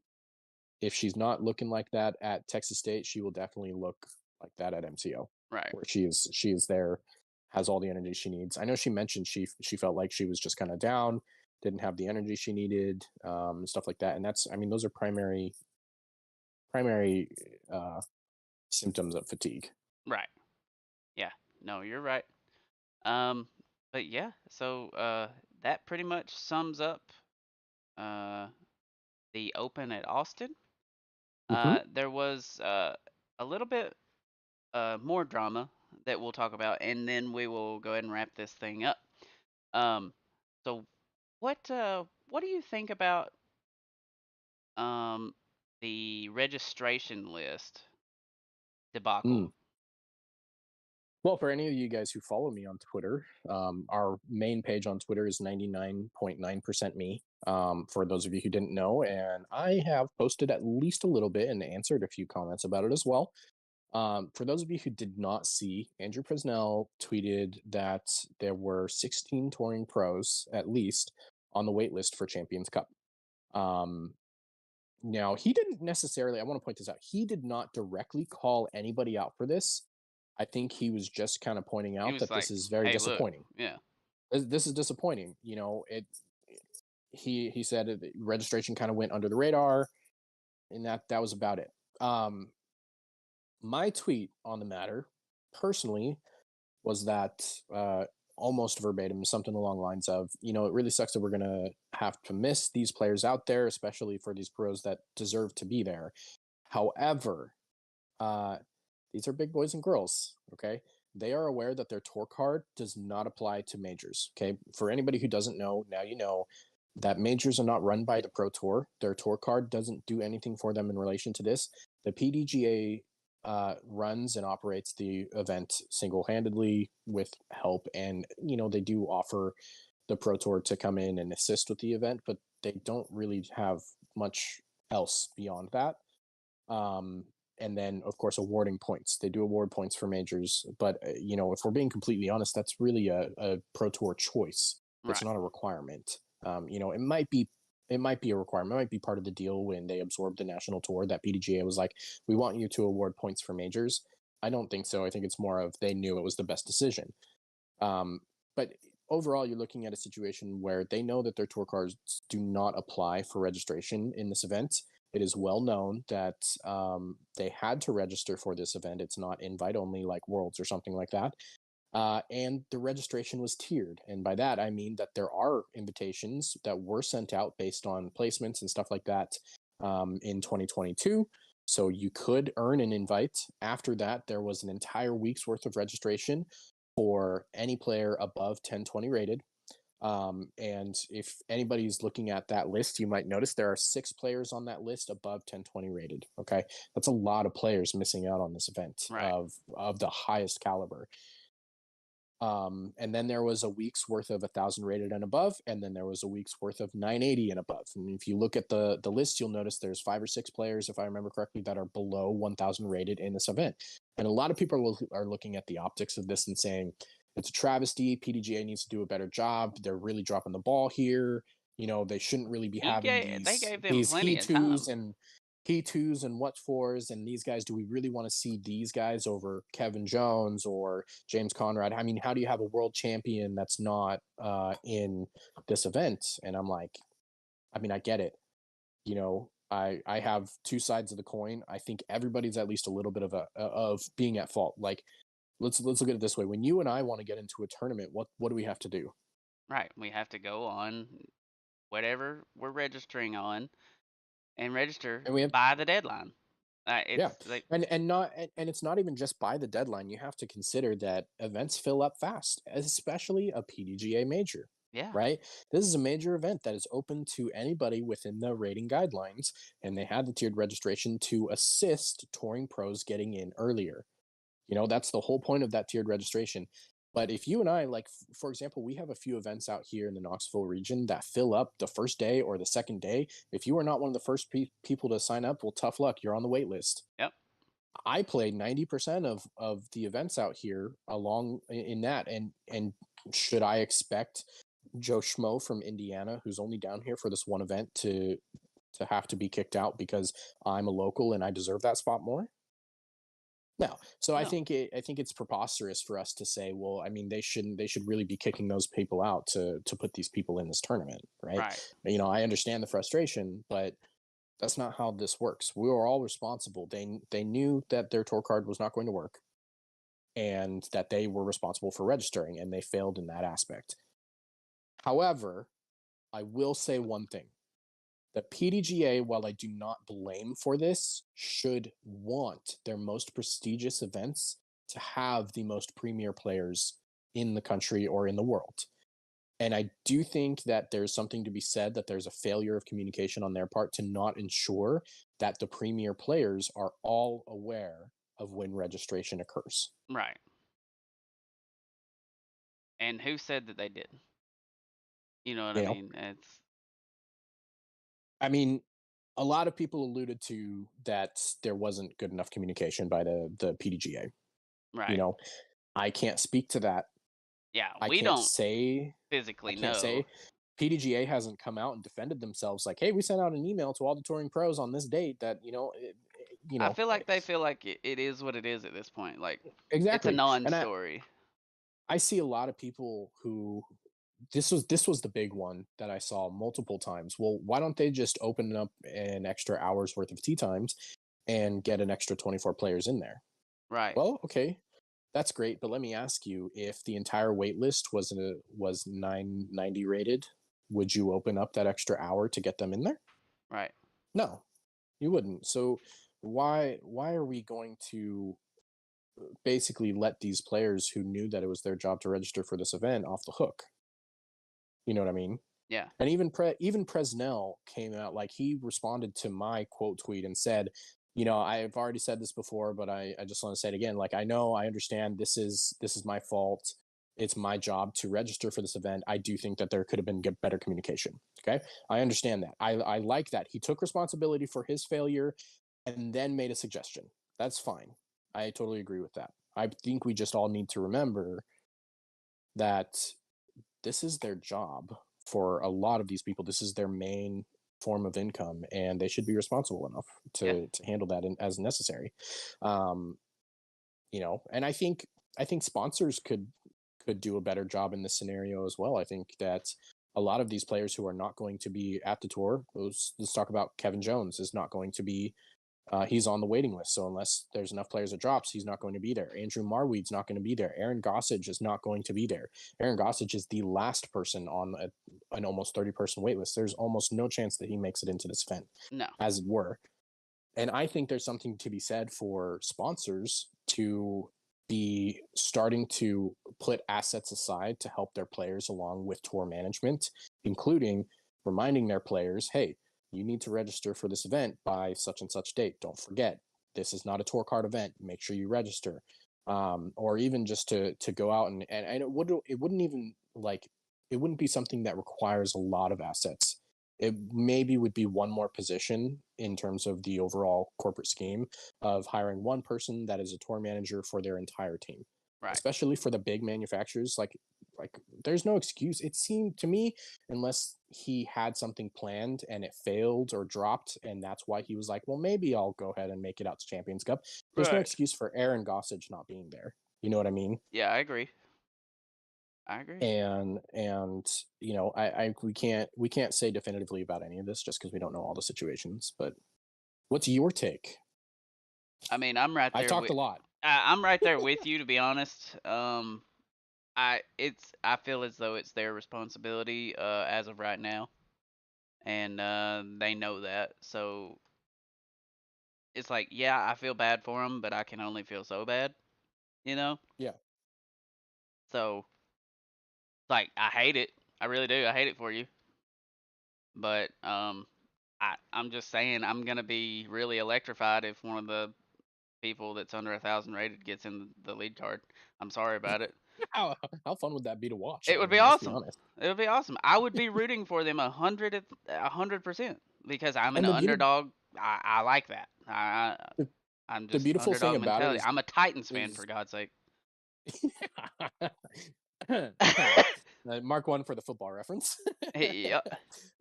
Speaker 1: if she's not looking like that at Texas State, she will definitely look like that at MCO,
Speaker 2: Right.
Speaker 1: where she is there, has all the energy she needs. I know she mentioned she felt like she was just kind of down, didn't have the energy she needed, stuff like that. And that's, I mean, those are primary uh, symptoms of fatigue.
Speaker 2: Right. Yeah. No, you're right. Um, but yeah, so that pretty much sums up uh the Open at Austin.
Speaker 1: Mm-hmm.
Speaker 2: There was a little bit more drama that we'll talk about, and then we will go ahead and wrap this thing up. Um, so what do you think about um the registration list
Speaker 1: Mm.
Speaker 2: debacle?
Speaker 1: Well, for any of you guys who follow me on Twitter, our main page on Twitter is 99.9% me. For those of you who didn't know, and I have posted at least a little bit and answered a few comments about it as well. For those of you who did not see, Andrew Presnell tweeted that there were 16 touring pros at least on the wait list for Champions Cup. Um, Now, he didn't necessarily, I want to point this out, he did not directly call anybody out for this. I think he was just kind of pointing
Speaker 2: He
Speaker 1: out
Speaker 2: was
Speaker 1: that this
Speaker 2: like,
Speaker 1: is very
Speaker 2: "Hey, look,
Speaker 1: disappointing.
Speaker 2: yeah,
Speaker 1: This is disappointing. He said registration kind of went under the radar, and that was about it. Um, my tweet on the matter, personally, was that almost verbatim, something along the lines of, it really sucks that we're going to have to miss these players out there, especially for these pros that deserve to be there. However, uh, these are big boys and girls, okay? They are aware that their tour card does not apply to majors, okay? For anybody who doesn't know, now you know that majors are not run by the Pro Tour. Their tour card doesn't do anything for them in relation to this. The PDGA runs and operates the event single-handedly with help, and they do offer the Pro Tour to come in and assist with the event, but they don't really have much else beyond that. Um, and then, of course, awarding points. They do award points for majors, but if we're being completely honest, that's really a Pro Tour choice. It's
Speaker 2: right,
Speaker 1: not a requirement. It might be a requirement. It might be part of the deal when they absorbed the national tour that PDGA was like, we want you to award points for majors. I don't think so. I think it's more of they knew it was the best decision. Um, but overall, you're looking at a situation where they know that their tour cards do not apply for registration in this event. It is well known that they had to register for this event. It's not invite only like Worlds or something like that. And the registration was tiered. And by that, I mean that there are invitations that were sent out based on placements and stuff like that in 2022. So you could earn an invite. After that, there was an entire week's worth of registration for any player above 1020 rated. And if anybody's looking at that list, you might notice there are 6 players on that list above 1020 rated. Okay, that's a lot of players missing out on this event
Speaker 2: Right.
Speaker 1: of the highest caliber. And then there was a week's worth of 1,000 rated and above, and then there was a week's worth of 980 and above. And if you look at the list, you'll notice there's 5 or 6 players, if I remember correctly, that are below 1,000 rated in this event. And a lot of people are looking at the optics of this and saying it's a travesty. PDGA needs to do a better job. They're really dropping the ball here. You know, they shouldn't really be having
Speaker 2: They gave them
Speaker 1: these
Speaker 2: plenty
Speaker 1: he
Speaker 2: of
Speaker 1: twos
Speaker 2: time.
Speaker 1: and P2s and what fours and these guys. Do we really want to see these guys over Kevin Jones or James Conrad? I mean, how do you have a world champion that's not in this event? And I'm like, I mean, I get it. You know, I have 2 sides of the coin. I think everybody's at least a little bit of being at fault. Like, let's look at it this way. When you and I want to get into a tournament, what do we have to do?
Speaker 2: Right. We have to go on whatever we're registering on and register
Speaker 1: And we have
Speaker 2: by the deadline.
Speaker 1: Yeah,
Speaker 2: It's like,
Speaker 1: and it's not even just by the deadline. You have to consider that events fill up fast, especially a PDGA major,
Speaker 2: yeah,
Speaker 1: right? This is a major event that is open to anybody within the rating guidelines, and they had the tiered registration to assist touring pros getting in earlier. You know, that's the whole point of that tiered registration. But if you and I, like, for example, we have a few events out here in the Knoxville region that fill up the first day or the second day. If you are not one of the first people to sign up, well, tough luck. You're on the wait list.
Speaker 2: yep,
Speaker 1: I played 90% of the events out here along in that. And should I expect Joe Schmo from Indiana, who's only down here for this one event, to have to be kicked out because I'm a local and I deserve that spot more? No. So
Speaker 2: no,
Speaker 1: I think it's preposterous for us to say, well, I mean, they should really be kicking those people out to put these people in this tournament, right?
Speaker 2: right,
Speaker 1: You know, I understand the frustration, but that's not how this works. We were all responsible. They knew that their tour card was not going to work and that they were responsible for registering, and they failed in that aspect. However, I will say one thing. The PDGA, while I do not blame for this, should want their most prestigious events to have the most premier players in the country or in the world. And I do think that there's something to be said that there's a failure of communication on their part to not ensure that the premier players are all aware of when registration occurs.
Speaker 2: right. And who said that they did? You know what I
Speaker 1: You know,
Speaker 2: mean? It's
Speaker 1: I mean, a lot of people alluded to that there wasn't good enough communication by the PDGA. You
Speaker 2: right.
Speaker 1: know, I can't speak to that.
Speaker 2: Yeah,
Speaker 1: I
Speaker 2: we
Speaker 1: can't
Speaker 2: don't
Speaker 1: say I
Speaker 2: physically
Speaker 1: can't
Speaker 2: know.
Speaker 1: say PDGA hasn't come out and defended themselves like, hey, we sent out an email to all the touring pros on this date that
Speaker 2: I feel like they feel like it is what it is at this point. Like it's a
Speaker 1: exactly. And
Speaker 2: non-story.
Speaker 1: I see a lot of people who this was the big one that I saw multiple times. Well, why don't they just open up an extra hour's worth of tee times and get an extra 24 players in there?
Speaker 2: Right.
Speaker 1: Well, okay, that's great, but let me ask you: if the entire wait list was 990 rated, would you open up that extra hour to get them in there?
Speaker 2: Right.
Speaker 1: No, you wouldn't. So why are we going to basically let these players who knew that it was their job to register for this event off the hook? You know what I mean?
Speaker 2: Yeah.
Speaker 1: And even Presnell came out, like, he responded to my quote tweet and said, you know, I've already said this before, but I just want to say it again. Like, I understand this is my fault. It's my job to register for this event. I do think that there could have been better communication. Okay, I understand that. I like that he took responsibility for his failure and then made a suggestion. That's fine. I totally agree with that. I think we just all need to remember that this is their job. For a lot of these people, this is their main form of income, and they should be responsible enough
Speaker 2: Yeah.
Speaker 1: to handle that as necessary. Um, you know, and I think sponsors could do a better job in this scenario as well. I think that a lot of these players who are not going to be at the tour, let's talk about Kevin Jones, is not going to be. He's on the waiting list, so unless there's enough players that drops, he's not going to be there. Andrew Marweed's not going to be there. Aaron Gossage is not going to be there. Aaron Gossage is the last person on an almost 30-person wait list. There's almost no chance that he makes it into this event,
Speaker 2: No.
Speaker 1: as it were. And I think there's something to be said for sponsors to be starting to put assets aside to help their players along with tour management, including reminding their players, hey, you need to register for this event by such and such date. Don't forget, this is not a tour card event. Make sure you register. Or even just to go out and it wouldn't even like, it wouldn't be something that requires a lot of assets. It maybe would be one more position in terms of the overall corporate scheme of hiring one person that is a tour manager for their entire team,
Speaker 2: Right.
Speaker 1: especially for the big manufacturers. Like there's no excuse, it seemed to me, unless he had something planned and it failed or dropped, and that's why he was like, well, maybe I'll go ahead and make it out to Champions Cup. There's no
Speaker 2: Right.
Speaker 1: excuse for Aaron Gossage not being there. You know what I mean?
Speaker 2: Yeah, I agree.
Speaker 1: And you know, we can't say definitively about any of this just because we don't know all the situations. But what's your take?
Speaker 2: I mean, I'm right
Speaker 1: I've
Speaker 2: there
Speaker 1: talked
Speaker 2: with
Speaker 1: a lot.
Speaker 2: I'm right there with you, to be honest. I feel as though it's their responsibility as of right now, and they know that. So it's like, yeah, I feel bad for them, but I can only feel so bad, you know.
Speaker 1: Yeah.
Speaker 2: So like, I hate it. I really do. I hate it for you. But I'm just saying, I'm gonna be really electrified if one of the people that's under 1,000 rated gets in the lead card. I'm sorry about it.
Speaker 1: How fun would that be to watch?
Speaker 2: It
Speaker 1: I
Speaker 2: would be
Speaker 1: mean, let's be
Speaker 2: awesome.
Speaker 1: honest.
Speaker 2: It would be awesome. I would be rooting for them 100% because I'm an
Speaker 1: And
Speaker 2: underdog. I like that.
Speaker 1: the,
Speaker 2: I'm
Speaker 1: the
Speaker 2: just
Speaker 1: beautiful thing
Speaker 2: underdog
Speaker 1: about it
Speaker 2: mentality. I'm a Titans fan, for
Speaker 1: is
Speaker 2: God's sake.
Speaker 1: Mark one for the football reference.
Speaker 2: Yep.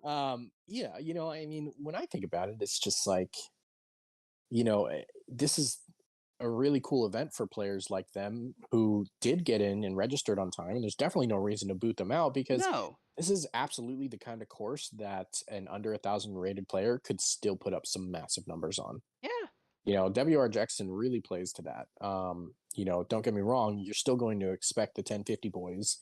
Speaker 1: Yeah, you know, I mean, when I think about it, it's just like, you know, this is a really cool event for players like them who did get in and registered on time. And there's definitely no reason to boot them out because
Speaker 2: No.
Speaker 1: this is absolutely the kind of course that an under 1,000 rated player could still put up some massive numbers on.
Speaker 2: Yeah.
Speaker 1: You know, WR Jackson really plays to that. You know, don't get me wrong, you're still going to expect the 1050 boys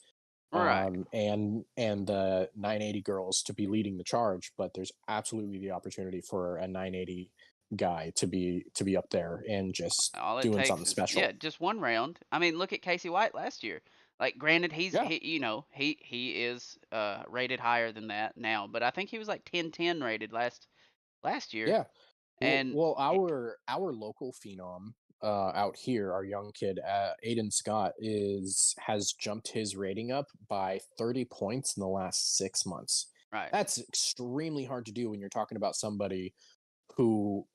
Speaker 2: Right.
Speaker 1: and the 980 girls to be leading the charge, but there's absolutely the opportunity for a 980 guy to be up there and just
Speaker 2: All it
Speaker 1: doing
Speaker 2: takes
Speaker 1: something
Speaker 2: is, yeah,
Speaker 1: special.
Speaker 2: just one round. I mean, look at Casey White last year. Like, granted,
Speaker 1: Yeah,
Speaker 2: he is rated higher than that now, but I think he was like 10-10 rated last year,
Speaker 1: yeah.
Speaker 2: and
Speaker 1: Well, our local phenom out here, our young kid, Aiden Scott, has jumped his rating up by 30 points in the last 6 months.
Speaker 2: right.
Speaker 1: That's extremely hard to do when you're talking about somebody who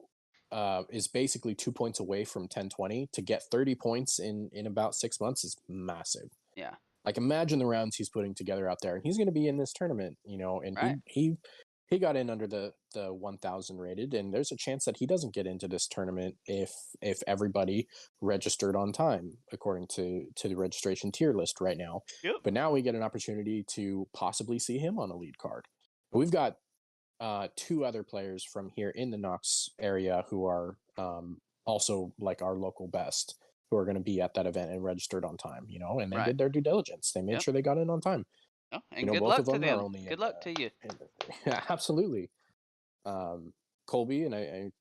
Speaker 1: is basically 2 points away from 1020. To get 30 points in about 6 months is massive.
Speaker 2: Yeah.
Speaker 1: Like, imagine the rounds he's putting together out there, and he's going to be in this tournament, you know. And
Speaker 2: Right.
Speaker 1: he got in under the 1,000 rated, and there's a chance that he doesn't get into this tournament if everybody registered on time according to the registration tier list right now.
Speaker 2: Yep.
Speaker 1: But now we get an opportunity to possibly see him on a lead card. We've got two other players from here in the Knox area who are also like our local best, who are going to be at that event and registered on time, you know, and they
Speaker 2: Right.
Speaker 1: did their due diligence. They made
Speaker 2: Yep.
Speaker 1: sure they got in on time.
Speaker 2: Oh,
Speaker 1: You
Speaker 2: and
Speaker 1: know,
Speaker 2: good
Speaker 1: both of
Speaker 2: luck to
Speaker 1: them are
Speaker 2: them.
Speaker 1: only
Speaker 2: Good luck to you.
Speaker 1: absolutely. Colby, and I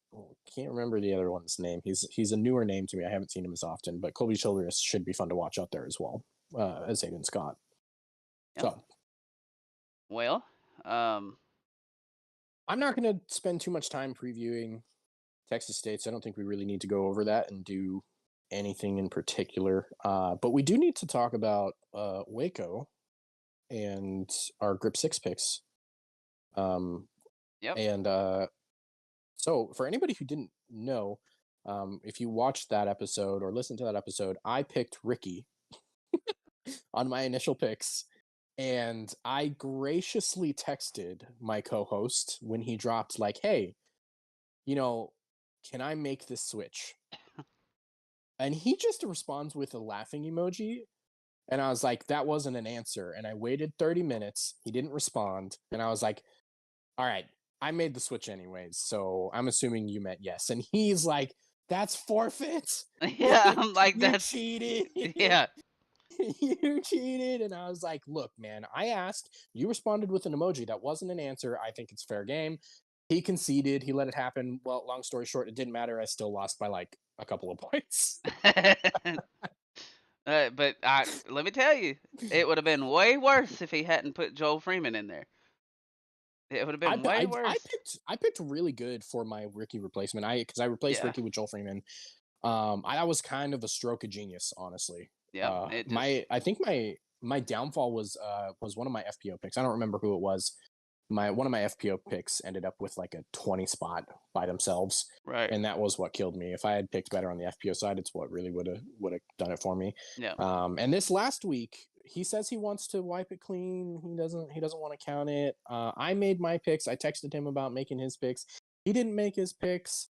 Speaker 1: can't remember the other one's name. He's a newer name to me. I haven't seen him as often, but Colby Childress should be fun to watch out there as well, as Aiden Scott.
Speaker 2: Yep.
Speaker 1: So
Speaker 2: Well,
Speaker 1: I'm not going to spend too much time previewing Texas State's. I don't think we really need to go over that and do anything in particular. But we do need to talk about WACO and our Grip 6 picks.
Speaker 2: yep.
Speaker 1: And so for anybody who didn't know, if you watched that episode or listened to that episode, I picked Ricky on my initial picks. And I graciously texted my co-host when he dropped, like, hey, you know, can I make this switch? And he just responds with a laughing emoji. And I was like, that wasn't an answer. And I waited 30 minutes. He didn't respond. And I was like, all right, I made the switch anyways. So I'm assuming you meant yes. And he's like, that's forfeit.
Speaker 2: Yeah, I'm like,
Speaker 1: You
Speaker 2: that's
Speaker 1: cheated.
Speaker 2: yeah.
Speaker 1: You cheated. And I was like, look, man, I asked. You responded with an emoji. That wasn't an answer. I think it's fair game. He conceded. He let it happen. Well, long story short, it didn't matter. I still lost by like a couple of points.
Speaker 2: But let me tell you, it would have been way worse if he hadn't put Joel Freeman in there. It would have
Speaker 1: I,
Speaker 2: been way
Speaker 1: I
Speaker 2: worse.
Speaker 1: picked really good for my Ricky replacement. Because I replaced
Speaker 2: Yeah.
Speaker 1: Ricky with Joel Freeman. I was kind of a stroke of genius, honestly.
Speaker 2: Yep. It just
Speaker 1: I think my downfall was one of my FPO picks. I don't remember who it was. One of my FPO picks ended up with like a 20 spot by themselves,
Speaker 2: right.
Speaker 1: and that was what killed me. If I had picked better on the FPO side, it's what really would have done it for me.
Speaker 2: Yeah.
Speaker 1: And this last week, he says he wants to wipe it clean. He doesn't want to count it. I made my picks. I texted him about making his picks. He didn't make his picks.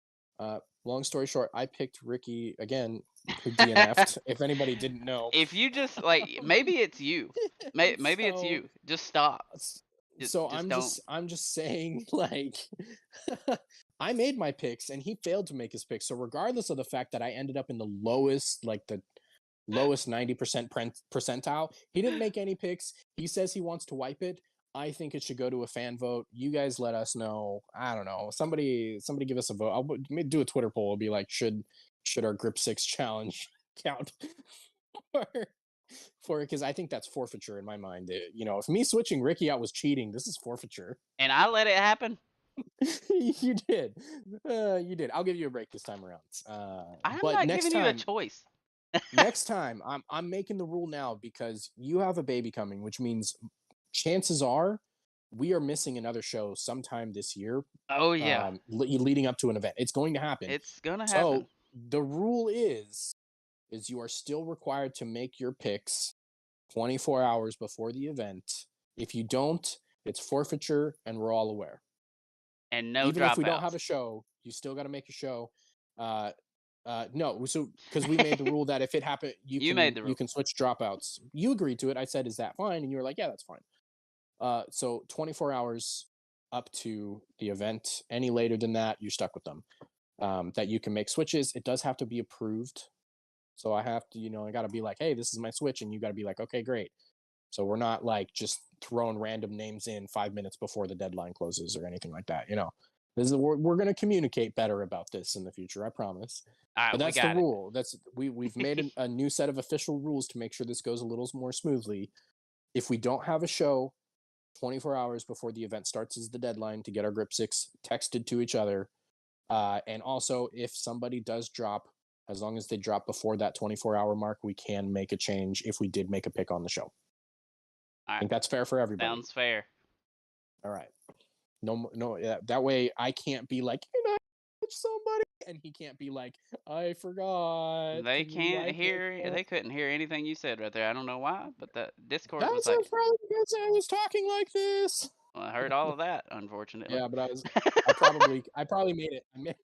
Speaker 1: Long story short, I picked Ricky again, who DNF'd. If anybody didn't know,
Speaker 2: If you just like, maybe it's you. Maybe it's
Speaker 1: so
Speaker 2: you. Just stop.
Speaker 1: so
Speaker 2: Just don't.
Speaker 1: I'm just saying, like, I made my picks and he failed to make his picks. So regardless of the fact that I ended up in the lowest 90% percentile, he didn't make any picks. He says he wants to wipe it. I think it should go to a fan vote. You guys let us know. I don't know. Somebody give us a vote. I'll do a Twitter poll. It'll be like, should our grip 6 challenge count for for it? Because I think that's forfeiture in my mind. If me switching Ricky out was cheating, this is forfeiture.
Speaker 2: And I let it happen.
Speaker 1: You did. You did. I'll give you a break this time around.
Speaker 2: I'm
Speaker 1: But
Speaker 2: not giving you a choice.
Speaker 1: next time, I'm making the rule now because you have a baby coming, which means chances are we are missing another show sometime this year,
Speaker 2: Oh yeah,
Speaker 1: leading up to an event. It's going to happen.
Speaker 2: it's gonna happen.
Speaker 1: So the rule is you are still required to make your picks 24 hours before the event. If you don't, it's forfeiture, and we're all aware.
Speaker 2: And no
Speaker 1: Even if we don't have
Speaker 2: dropouts.
Speaker 1: a show, you still got to make a show. No, so because we made the rule that if it happened,
Speaker 2: You made the
Speaker 1: you
Speaker 2: rule.
Speaker 1: can switch dropouts. You agreed to it. I said, "Is that fine?" And you were like, "Yeah, that's fine." So 24 hours up to the event. Any later than that, you're stuck with them. That you can make switches. It does have to be approved. So I have to, I got to be like, "Hey, this is my switch," and you got to be like, "Okay, great." So we're not like just throwing random names in 5 minutes before the deadline closes or anything like that. We're going to communicate better about this in the future. I promise.
Speaker 2: All
Speaker 1: But
Speaker 2: right, we
Speaker 1: that's the
Speaker 2: got it.
Speaker 1: rule. We've made a new set of official rules to make sure this goes a little more smoothly. If we don't have a show, 24 hours before the event starts is the deadline to get our grip 6 texted to each other. And also, if somebody does drop, as long as they drop before that 24-hour mark, we can make a change if we did make a pick on the show.
Speaker 2: All
Speaker 1: I
Speaker 2: right,
Speaker 1: think that's fair for everybody.
Speaker 2: sounds fair.
Speaker 1: All right. No. That way, I can't be like, "Can I switch somebody?" And he can't be like, "I forgot.
Speaker 2: They
Speaker 1: Can you
Speaker 2: can't
Speaker 1: wipe it?"
Speaker 2: hear. They couldn't hear anything you said right there. I don't know why, but the Discord was
Speaker 1: That's
Speaker 2: like,
Speaker 1: probably because I was talking like this.
Speaker 2: well, I heard all of that, unfortunately.
Speaker 1: Yeah, but I probably made it.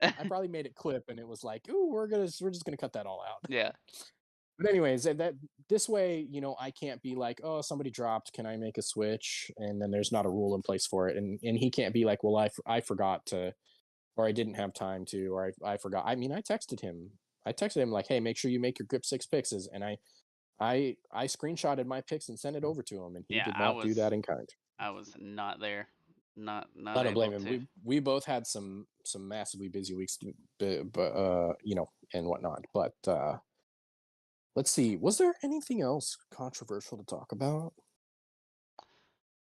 Speaker 1: I probably made it clip, and it was like, "Ooh, we're just gonna cut that all out."
Speaker 2: Yeah.
Speaker 1: But anyways, that this way, I can't be like, "Oh, somebody dropped. Can I make a switch?" And then there's not a rule in place for it, and he can't be like, "Well, I forgot to, or I didn't have time to, or I forgot." I mean, I texted him. Like, "Hey, make sure you make your grip 6 picks," and I screenshotted my picks and sent it over to him, and he
Speaker 2: Yeah,
Speaker 1: did not do that in kind.
Speaker 2: I was not there. Not
Speaker 1: I don't blame
Speaker 2: able
Speaker 1: him.
Speaker 2: to.
Speaker 1: We both had some massively busy weeks, but and whatnot. But let's see. Was there anything else controversial to talk about?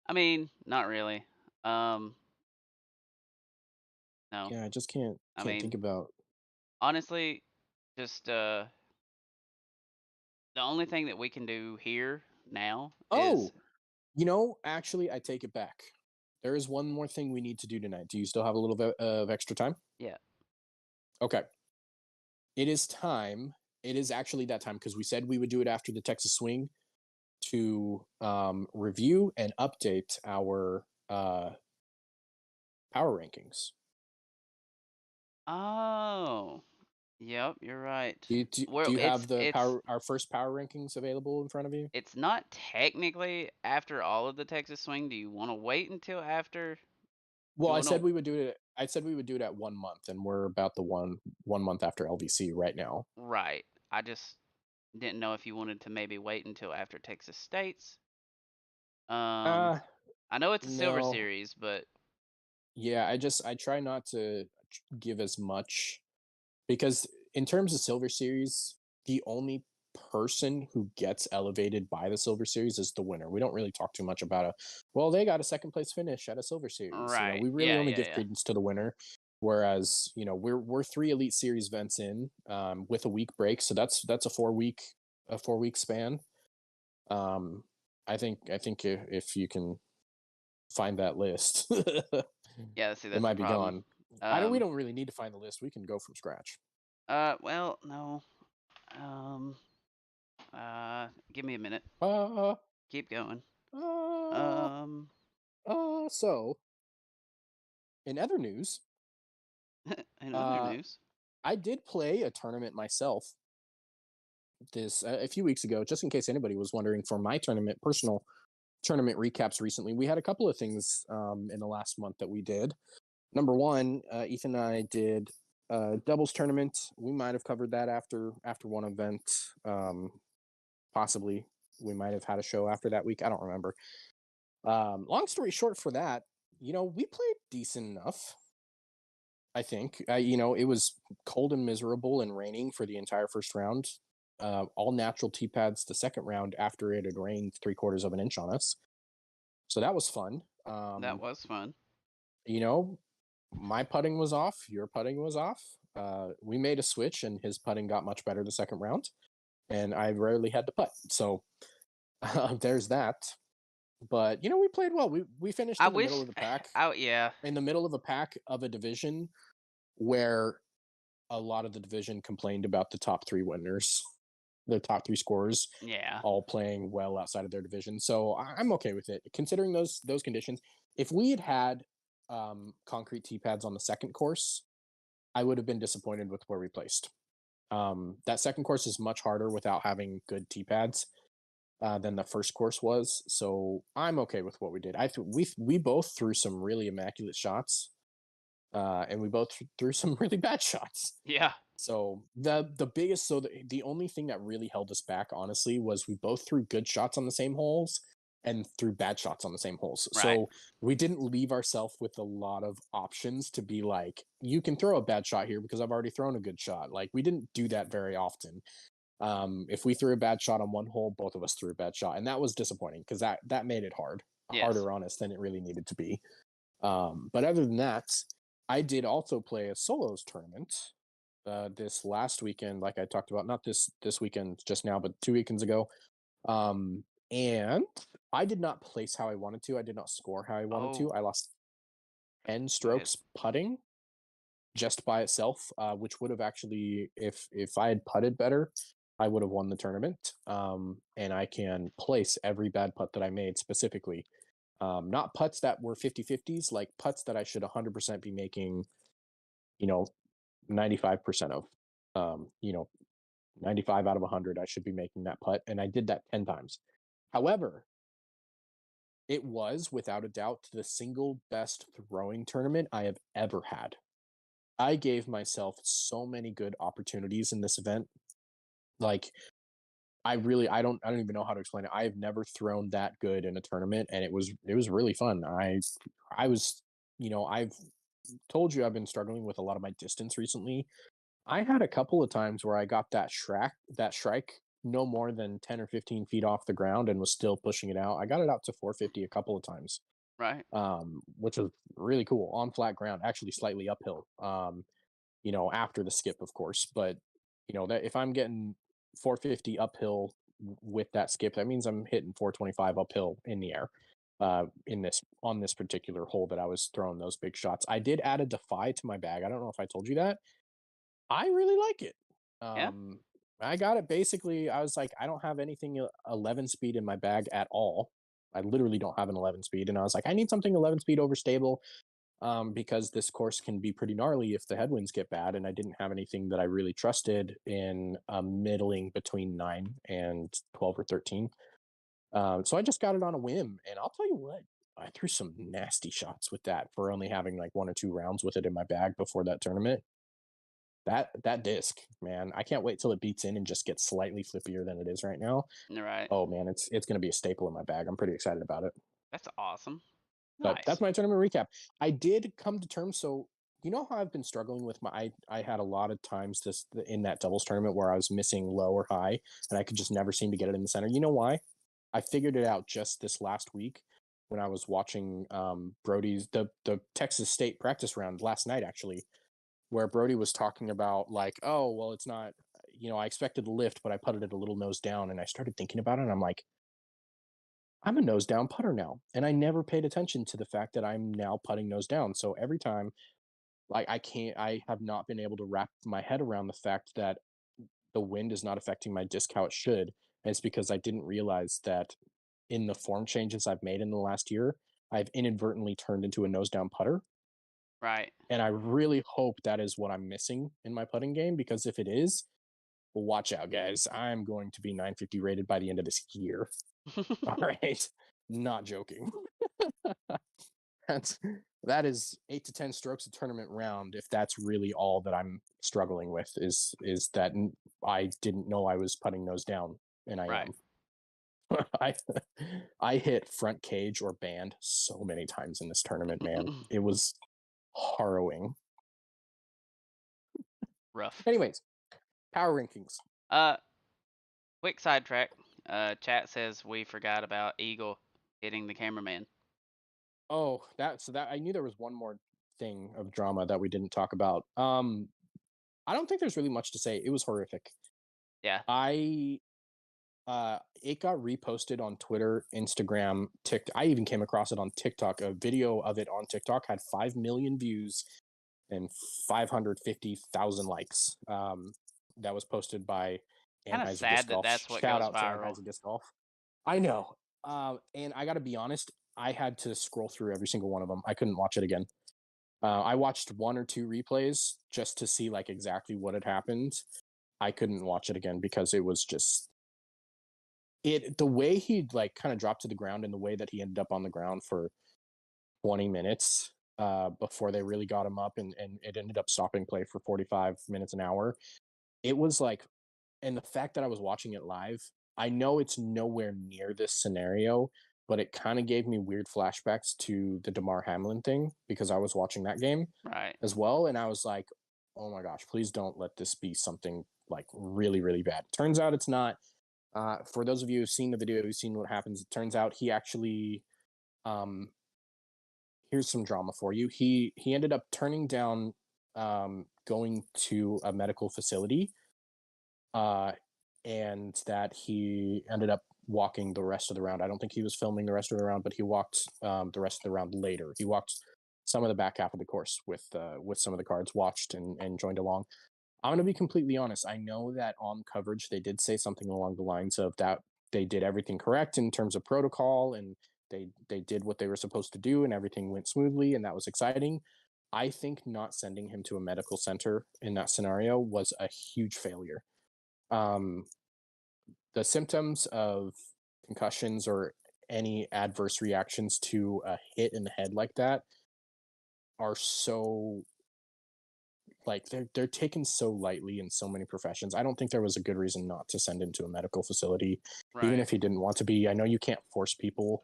Speaker 2: I mean, not really. Um, no.
Speaker 1: Yeah, I just
Speaker 2: I
Speaker 1: can't
Speaker 2: mean,
Speaker 1: think about.
Speaker 2: honestly, just the only thing that we can do here now is
Speaker 1: Oh, actually, I take it back. There is one more thing we need to do tonight. Do you still have a little bit of extra time?
Speaker 2: yeah.
Speaker 1: Okay. It is time. It is actually that time because we said we would do it after the Texas Swing to review and update our power rankings.
Speaker 2: Oh, yep, you're right.
Speaker 1: Do
Speaker 2: Well,
Speaker 1: you have our first power rankings available in front of you?
Speaker 2: it's not technically after all of the Texas Swing. Do you want to wait until after?
Speaker 1: Well,
Speaker 2: You
Speaker 1: I
Speaker 2: want
Speaker 1: said
Speaker 2: to
Speaker 1: we would do it. I said we would do it at 1 month, and we're about the one month after LVC right now.
Speaker 2: right. I just didn't know if you wanted to maybe wait until after Texas States. Um,
Speaker 1: Uh
Speaker 2: I know it's a Silver
Speaker 1: no.
Speaker 2: Series, but
Speaker 1: Yeah, I try not to give as much because in terms of Silver Series, the only person who gets elevated by the Silver Series is the winner. We don't really talk too much about they got a second place finish at a Silver Series.
Speaker 2: Right.
Speaker 1: We really only give credence to the winner. Whereas, we're 3 Elite Series events in, with a week break, so that's a 4-week span. I think if you can find that list,
Speaker 2: Yeah, see,
Speaker 1: it
Speaker 2: that's the
Speaker 1: might be
Speaker 2: problem.
Speaker 1: gone. We don't really need to find the list. We can go from scratch.
Speaker 2: Well, no. Give me a minute. Keep going.
Speaker 1: So in other news,
Speaker 2: In other news,
Speaker 1: I did play a tournament myself this a few weeks ago, just in case anybody was wondering. For my personal tournament recaps recently, we had a couple of things in the last month that we did. Number one, Ethan and I did a doubles tournament. We might have covered that after one event. Possibly we might have had a show after that week. I don't remember. Long story short, for that, we played decent enough. I think, it was cold and miserable and raining for the entire first round. All natural tee pads the second round after it had rained 3/4 of an inch on us. So that was fun.
Speaker 2: that was fun.
Speaker 1: My putting was off. Your putting was off. We made a switch, and his putting got much better the second round, and I rarely had to putt. So there's that. But we played well. We finished in the middle of the pack. In the middle of a pack of a division where a lot of the division complained about the top 3 winners, the top 3 scorers, all playing well outside of their division. So I'm okay with it, considering those conditions. If we had concrete tee pads on the second course, I would have been disappointed with where we placed. That second course is much harder without having good tee pads than the first course was. So I'm okay with what we did. We both threw some really immaculate shots, and we both threw some really bad shots.
Speaker 2: Yeah.
Speaker 1: So the only thing that really held us back, honestly, was we both threw good shots on the same holes and threw bad shots on the same holes.
Speaker 2: Right.
Speaker 1: So we didn't leave ourselves with a lot of options to be like, you can throw a bad shot here because I've already thrown a good shot. Like, we didn't do that very often. If we threw a bad shot on one hole, both of us threw a bad shot, and that was disappointing because that made it harder on us than it really needed to be. But other than that, I did also play a solos tournament this last weekend, like I talked about, not this weekend just now, but 2 weekends ago. And I did not place how I wanted to. I did not score how I wanted to. I lost 10 strokes putting just by itself, which would have actually, if I had putted better, I would have won the tournament. And I can place every bad putt that I made specifically. Not putts that were 50-50s, like putts that I should 100% be making, 95% of. 95 out of 100, I should be making that putt. And I did that 10 times. However, it was without a doubt the single best throwing tournament I have ever had. I gave myself so many good opportunities in this event. Like, I don't even know how to explain it. I have never thrown that good in a tournament, and it was really fun. I was, I've told you I've been struggling with a lot of my distance recently. I had a couple of times where I got that strike no more than 10 or 15 feet off the ground and was still pushing it out. I got it out to 450 a couple of times.
Speaker 2: Right.
Speaker 1: Which was really cool on flat ground, actually slightly uphill. After the skip, of course, but that if I'm getting 450 uphill with that skip, that means I'm hitting 425 uphill in the air. On this particular hole that I was throwing those big shots. I did add a defy to my bag. I don't know if I told you that. I really like it. I got it basically. I was like, I don't have anything 11 speed in my bag at all. I literally don't have an 11 speed, and I was like, I need something 11 speed overstable, because this course can be pretty gnarly if the headwinds get bad, and I didn't have anything that I really trusted in middling between 9 and 12 or 13. So I just got it on a whim, and I'll tell you what, I threw some nasty shots with that for only having like 1 or 2 rounds with it in my bag before that tournament. That disc, man, I can't wait till it beats in and just gets slightly flippier than it is right now.
Speaker 2: Right.
Speaker 1: Oh man, it's going to be a staple in my bag. I'm pretty excited about it.
Speaker 2: That's awesome.
Speaker 1: But
Speaker 2: Nice.
Speaker 1: that's my tournament recap. I did come to terms. So you know how I've been struggling with I had a lot of times in that doubles tournament where I was missing low or high, and I could just never seem to get it in the center. You know why? I figured it out just this last week when I was watching Brody's the Texas State practice round last night, actually, where Brody was talking about like, oh well, it's not. I expected to lift, but I putted it a little nose down, and I started thinking about it, and I'm like, I'm a nose down putter now, and I never paid attention to the fact that I'm now putting nose down. So every time, like, I have not been able to wrap my head around the fact that the wind is not affecting my disc how it should. And it's because I didn't realize that in the form changes I've made in the last year, I've inadvertently turned into a nose down putter.
Speaker 2: Right.
Speaker 1: And I really hope that is what I'm missing in my putting game, because if it is, well, watch out, guys. I'm going to be 950 rated by the end of this year. All right. Not joking. That's that is 8 to 10 strokes a tournament round. If that's really all that I'm struggling with, is that I didn't know I was putting nose down, and I
Speaker 2: Right.
Speaker 1: am. I I hit front cage or band so many times in this tournament, man. It was harrowing.
Speaker 2: Rough.
Speaker 1: Anyways, power rankings.
Speaker 2: Uh, quick sidetrack. Chat says we forgot about Eagle hitting the cameraman.
Speaker 1: Oh, that I knew there was one more thing of drama that we didn't talk about. I don't think there's really much to say. It was horrific.
Speaker 2: Yeah.
Speaker 1: I It got reposted on Twitter, Instagram, TikTok. I even came across it on TikTok. A video of it on TikTok had 5 million views and 550,000 likes. That was posted by
Speaker 2: Kind of
Speaker 1: Anheuser Disc
Speaker 2: sad that
Speaker 1: Golf.
Speaker 2: that's what
Speaker 1: Shout
Speaker 2: goes
Speaker 1: out to
Speaker 2: viral.
Speaker 1: Anheuser Disc Golf. I know. And I got to be honest, I had to scroll through every single one of them. I couldn't watch it again. I watched 1 or 2 replays just to see like exactly what had happened. I couldn't watch it again because it was just the way he like kind of dropped to the ground and the way that he ended up on the ground for 20 minutes before they really got him up, and it ended up stopping play for 45 minutes an hour. It was like, and the fact that I was watching it live, I know it's nowhere near this scenario, but it kind of gave me weird flashbacks to the Damar Hamlin thing because I was watching that game
Speaker 2: Right.
Speaker 1: as well, and I was like, oh my gosh, please don't let this be something like really, really bad. Turns out it's not. For those of you who've seen the video, who've seen what happens, it turns out he actually, um, here's some drama for you. He ended up turning down going to a medical facility, uh, and that he ended up walking the rest of the round. I don't think he was filming the rest of the round, but he walked the rest of the round later. He walked some of the back half of the course with some of the cards, watched and joined along. I'm going to be completely honest. I know that on coverage they did say something along the lines of that they did everything correct in terms of protocol, and they did what they were supposed to do and everything went smoothly, and that was exciting. I think not sending him to a medical center in that scenario was a huge failure. Um, the symptoms of concussions or any adverse reactions to a hit in the head like that are so, like, they're taken so lightly in so many professions. I don't think there was a good reason not to send him to a medical facility, even
Speaker 2: Right.
Speaker 1: if he didn't want to be. I know you can't force people,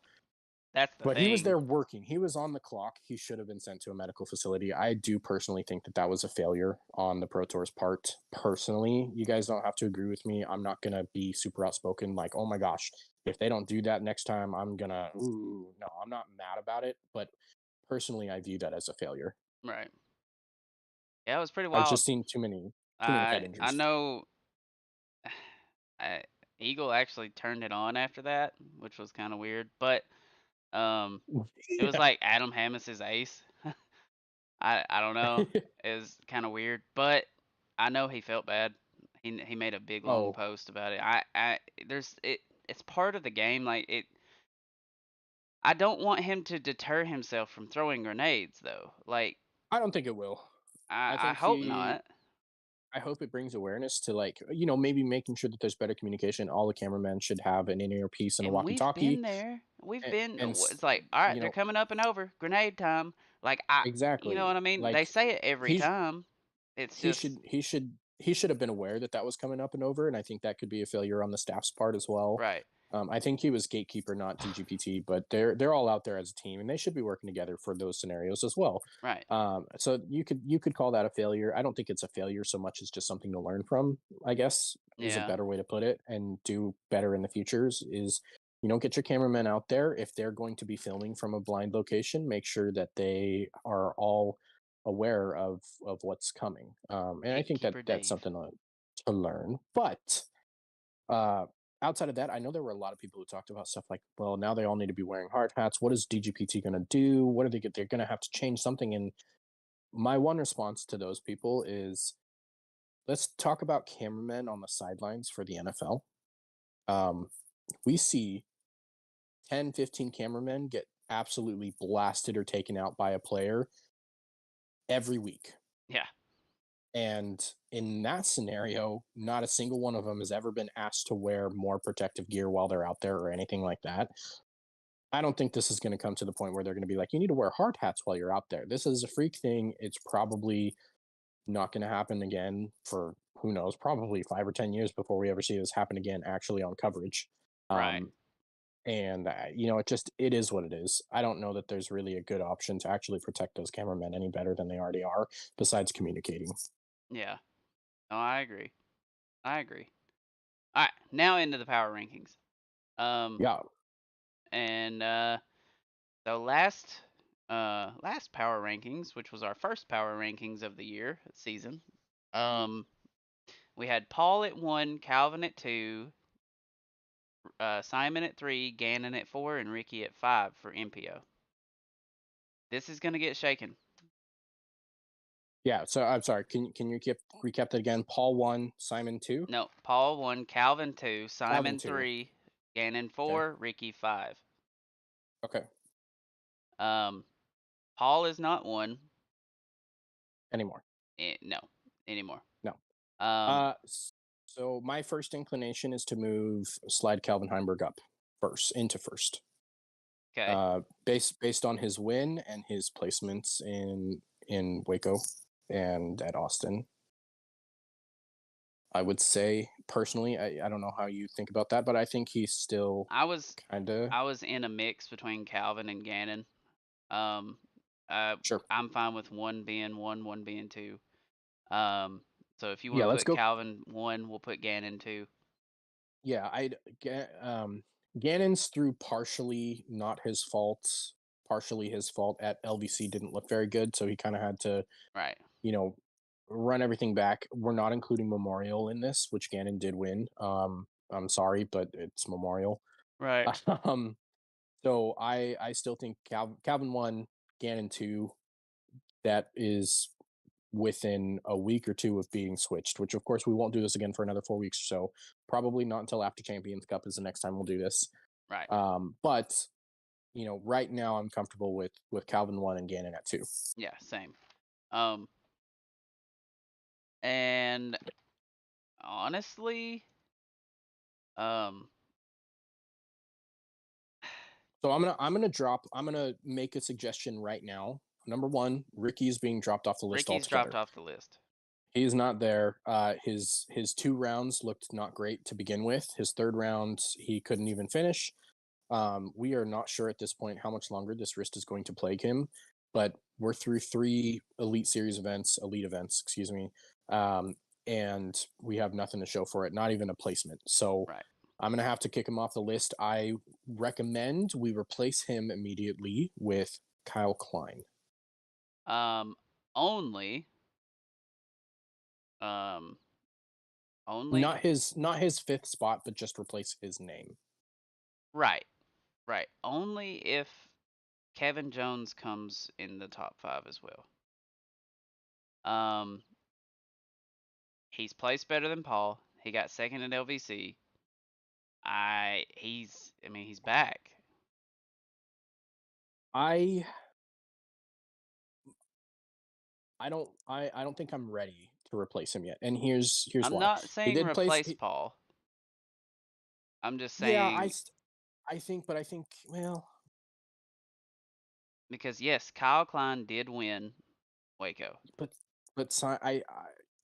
Speaker 2: That's the
Speaker 1: but he was
Speaker 2: thing.
Speaker 1: there working. He was on the clock. He should have been sent to a medical facility. I do personally think that that was a failure on the Pro Tour's part. Personally, you guys don't have to agree with me. I'm not gonna be super outspoken, like, oh my gosh, if they don't do that next time, I'm gonna. Ooh, no, I'm not mad about it, but personally, I view that as a failure.
Speaker 2: Right. Yeah, it was pretty
Speaker 1: I've
Speaker 2: wild.
Speaker 1: just seen too many head
Speaker 2: I
Speaker 1: injuries.
Speaker 2: know I, Eagle actually turned it on after that, which was kind of weird. But um, it was
Speaker 1: Yeah.
Speaker 2: like Adam Hammis's ace. I don't know. It was kind of weird, but I know he felt bad. He made a big long
Speaker 1: Oh,
Speaker 2: post about it. I there's it. It's part of the game. Like it. I don't want him to deter himself from throwing grenades, though. Like
Speaker 1: I don't think it will. I
Speaker 2: I
Speaker 1: think
Speaker 2: hope
Speaker 1: he
Speaker 2: not.
Speaker 1: I hope it brings awareness to, like, maybe making sure that there's better communication. All the cameramen should have an in-ear piece and a
Speaker 2: And we've been
Speaker 1: walkie-talkie,
Speaker 2: there. We've
Speaker 1: and,
Speaker 2: been.
Speaker 1: and
Speaker 2: It's like, all right,
Speaker 1: you
Speaker 2: they're
Speaker 1: know
Speaker 2: coming up and over. Grenade time. Like you know
Speaker 1: exactly,
Speaker 2: what I mean? They
Speaker 1: like,
Speaker 2: say it every
Speaker 1: he
Speaker 2: time. It's
Speaker 1: he
Speaker 2: just
Speaker 1: should he should he should have been aware that that was coming up and over, and I think that could be a failure on the staff's part as well.
Speaker 2: right.
Speaker 1: I think he was gatekeeper, not DGPT, but they're all out there as a team, and they should be working together for those scenarios as well.
Speaker 2: Right.
Speaker 1: So you could call that a failure. I don't think it's a failure so much as just something to learn from. I guess is a
Speaker 2: Yeah.
Speaker 1: better way to put it, and do better in the futures. Is get your cameramen out there if they're going to be filming from a blind location. Make sure that they are all aware of what's coming. And I think that
Speaker 2: Gatekeeper
Speaker 1: that's
Speaker 2: Dave.
Speaker 1: something to learn, but. Uh, Outside of that, I know there were a lot of people who talked about stuff like, well, now they all need to be wearing hard hats. What is DGPT going to do? What are they? They're going to have to change something. And my one response to those people is, let's talk about cameramen on the sidelines for the NFL. We see 10, 15 cameramen get absolutely blasted or taken out by a player every week.
Speaker 2: Yeah.
Speaker 1: And in that scenario, not a single one of them has ever been asked to wear more protective gear while they're out there or anything like that. I don't think this is going to come to the point where they're going to be like, you need to wear hard hats while you're out there. This is a freak thing. It's probably not going to happen again for who knows, probably 5 or 10 years before we ever see this happen again, actually on coverage.
Speaker 2: Right.
Speaker 1: And it is what it is. I don't know that there's really a good option to actually protect those cameramen any better than they already are, besides communicating.
Speaker 2: Yeah. No, I agree. I agree. All right. Now into the power rankings.
Speaker 1: Yeah.
Speaker 2: And so last power rankings, which was our first power rankings of the year season. We had Paul at 1, Calvin at 2, Simon at 3, Gannon at 4, and Ricky at 5 for MPO. This is gonna get shaken.
Speaker 1: Yeah, so I'm sorry. Can you recap that again? Paul 1, Simon 2,
Speaker 2: No, Paul 1, Calvin 2,
Speaker 1: Calvin
Speaker 2: Simon
Speaker 1: 2.
Speaker 2: 3, Gannon
Speaker 1: Okay.
Speaker 2: 4, Ricky 5.
Speaker 1: Okay.
Speaker 2: Paul is not 1.
Speaker 1: Anymore.
Speaker 2: No, anymore.
Speaker 1: No.
Speaker 2: Um,
Speaker 1: Uh, so my first inclination is to slide Calvin Heimberg up first into first.
Speaker 2: okay.
Speaker 1: Based on his win and his placements in Waco and at Austin. I would say personally, I don't know how you think about that, but I think he's still
Speaker 2: I was
Speaker 1: kind of
Speaker 2: I was in a mix between Calvin and Gannon. Um, uh,
Speaker 1: sure.
Speaker 2: I'm fine with one being 1, one being 2. Um, so if you want
Speaker 1: Yeah,
Speaker 2: to
Speaker 1: let's
Speaker 2: put
Speaker 1: go.
Speaker 2: Calvin 1, we'll put Gannon 2.
Speaker 1: Yeah, Gannon's through partially not his fault, partially his fault at LVC didn't look very good, so he kind of had to,
Speaker 2: Right.
Speaker 1: you know, run everything back. We're not including Memorial in this, which Gannon did win. I'm sorry, but it's Memorial.
Speaker 2: Right.
Speaker 1: Um, so I still think Calvin 1, Gannon 2. That is within a week or two of being switched, which of course we won't do this again for another 4 weeks or so. Probably not until after Champions Cup is the next time we'll do this.
Speaker 2: Right.
Speaker 1: But right now I'm comfortable with Calvin 1 and Gannon at 2.
Speaker 2: Yeah, same. Um, and honestly, um,
Speaker 1: So I'm gonna make a suggestion right now. Number 1, Ricky is being dropped off the list
Speaker 2: Ricky's dropped
Speaker 1: altogether.
Speaker 2: off the list.
Speaker 1: He is not there. His 2 rounds looked not great to begin with. His third round he couldn't even finish. We are not sure at this point how much longer this wrist is going to plague him, but we're through 3 elite events, excuse me, and we have nothing to show for it, not even a placement. So
Speaker 2: Right.
Speaker 1: I'm gonna have to kick him off the list. I recommend we replace him immediately with Kyle Klein.
Speaker 2: Um, only, um, only,
Speaker 1: Not his fifth spot, but just replace his name.
Speaker 2: right. Right. Only if Kevin Jones comes in the top 5 as well. Um, he's placed better than Paul. He got second at LVC. He's back.
Speaker 1: I I don't think I'm ready to replace him yet. And here's
Speaker 2: I'm
Speaker 1: why.
Speaker 2: not
Speaker 1: He
Speaker 2: saying
Speaker 1: did place
Speaker 2: replace Paul. I'm just
Speaker 1: yeah,
Speaker 2: saying
Speaker 1: I think, but I think, well,
Speaker 2: because yes, Kyle Klein did win Waco.
Speaker 1: but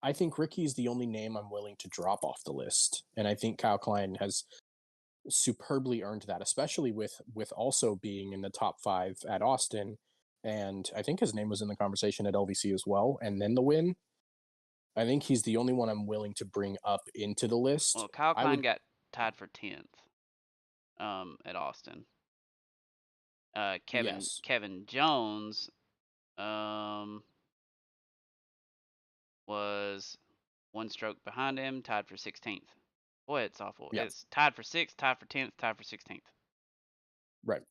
Speaker 1: I think Ricky's the only name I'm willing to drop off the list. And I think Kyle Klein has superbly earned that, especially with also being in the top 5 at Austin, and I think his name was in the conversation at LVC as well, and then the win. I think he's the only one I'm willing to bring up into the list.
Speaker 2: Well, Kyle
Speaker 1: I
Speaker 2: Klein
Speaker 1: would
Speaker 2: got tied for 10th at Austin. Kevin
Speaker 1: yes.
Speaker 2: Kevin Jones was one stroke behind him, tied for 16th. Boy, it's awful.
Speaker 1: Yeah,
Speaker 2: It's tied for 6th, tied for 10th, tied for 16th.
Speaker 1: right.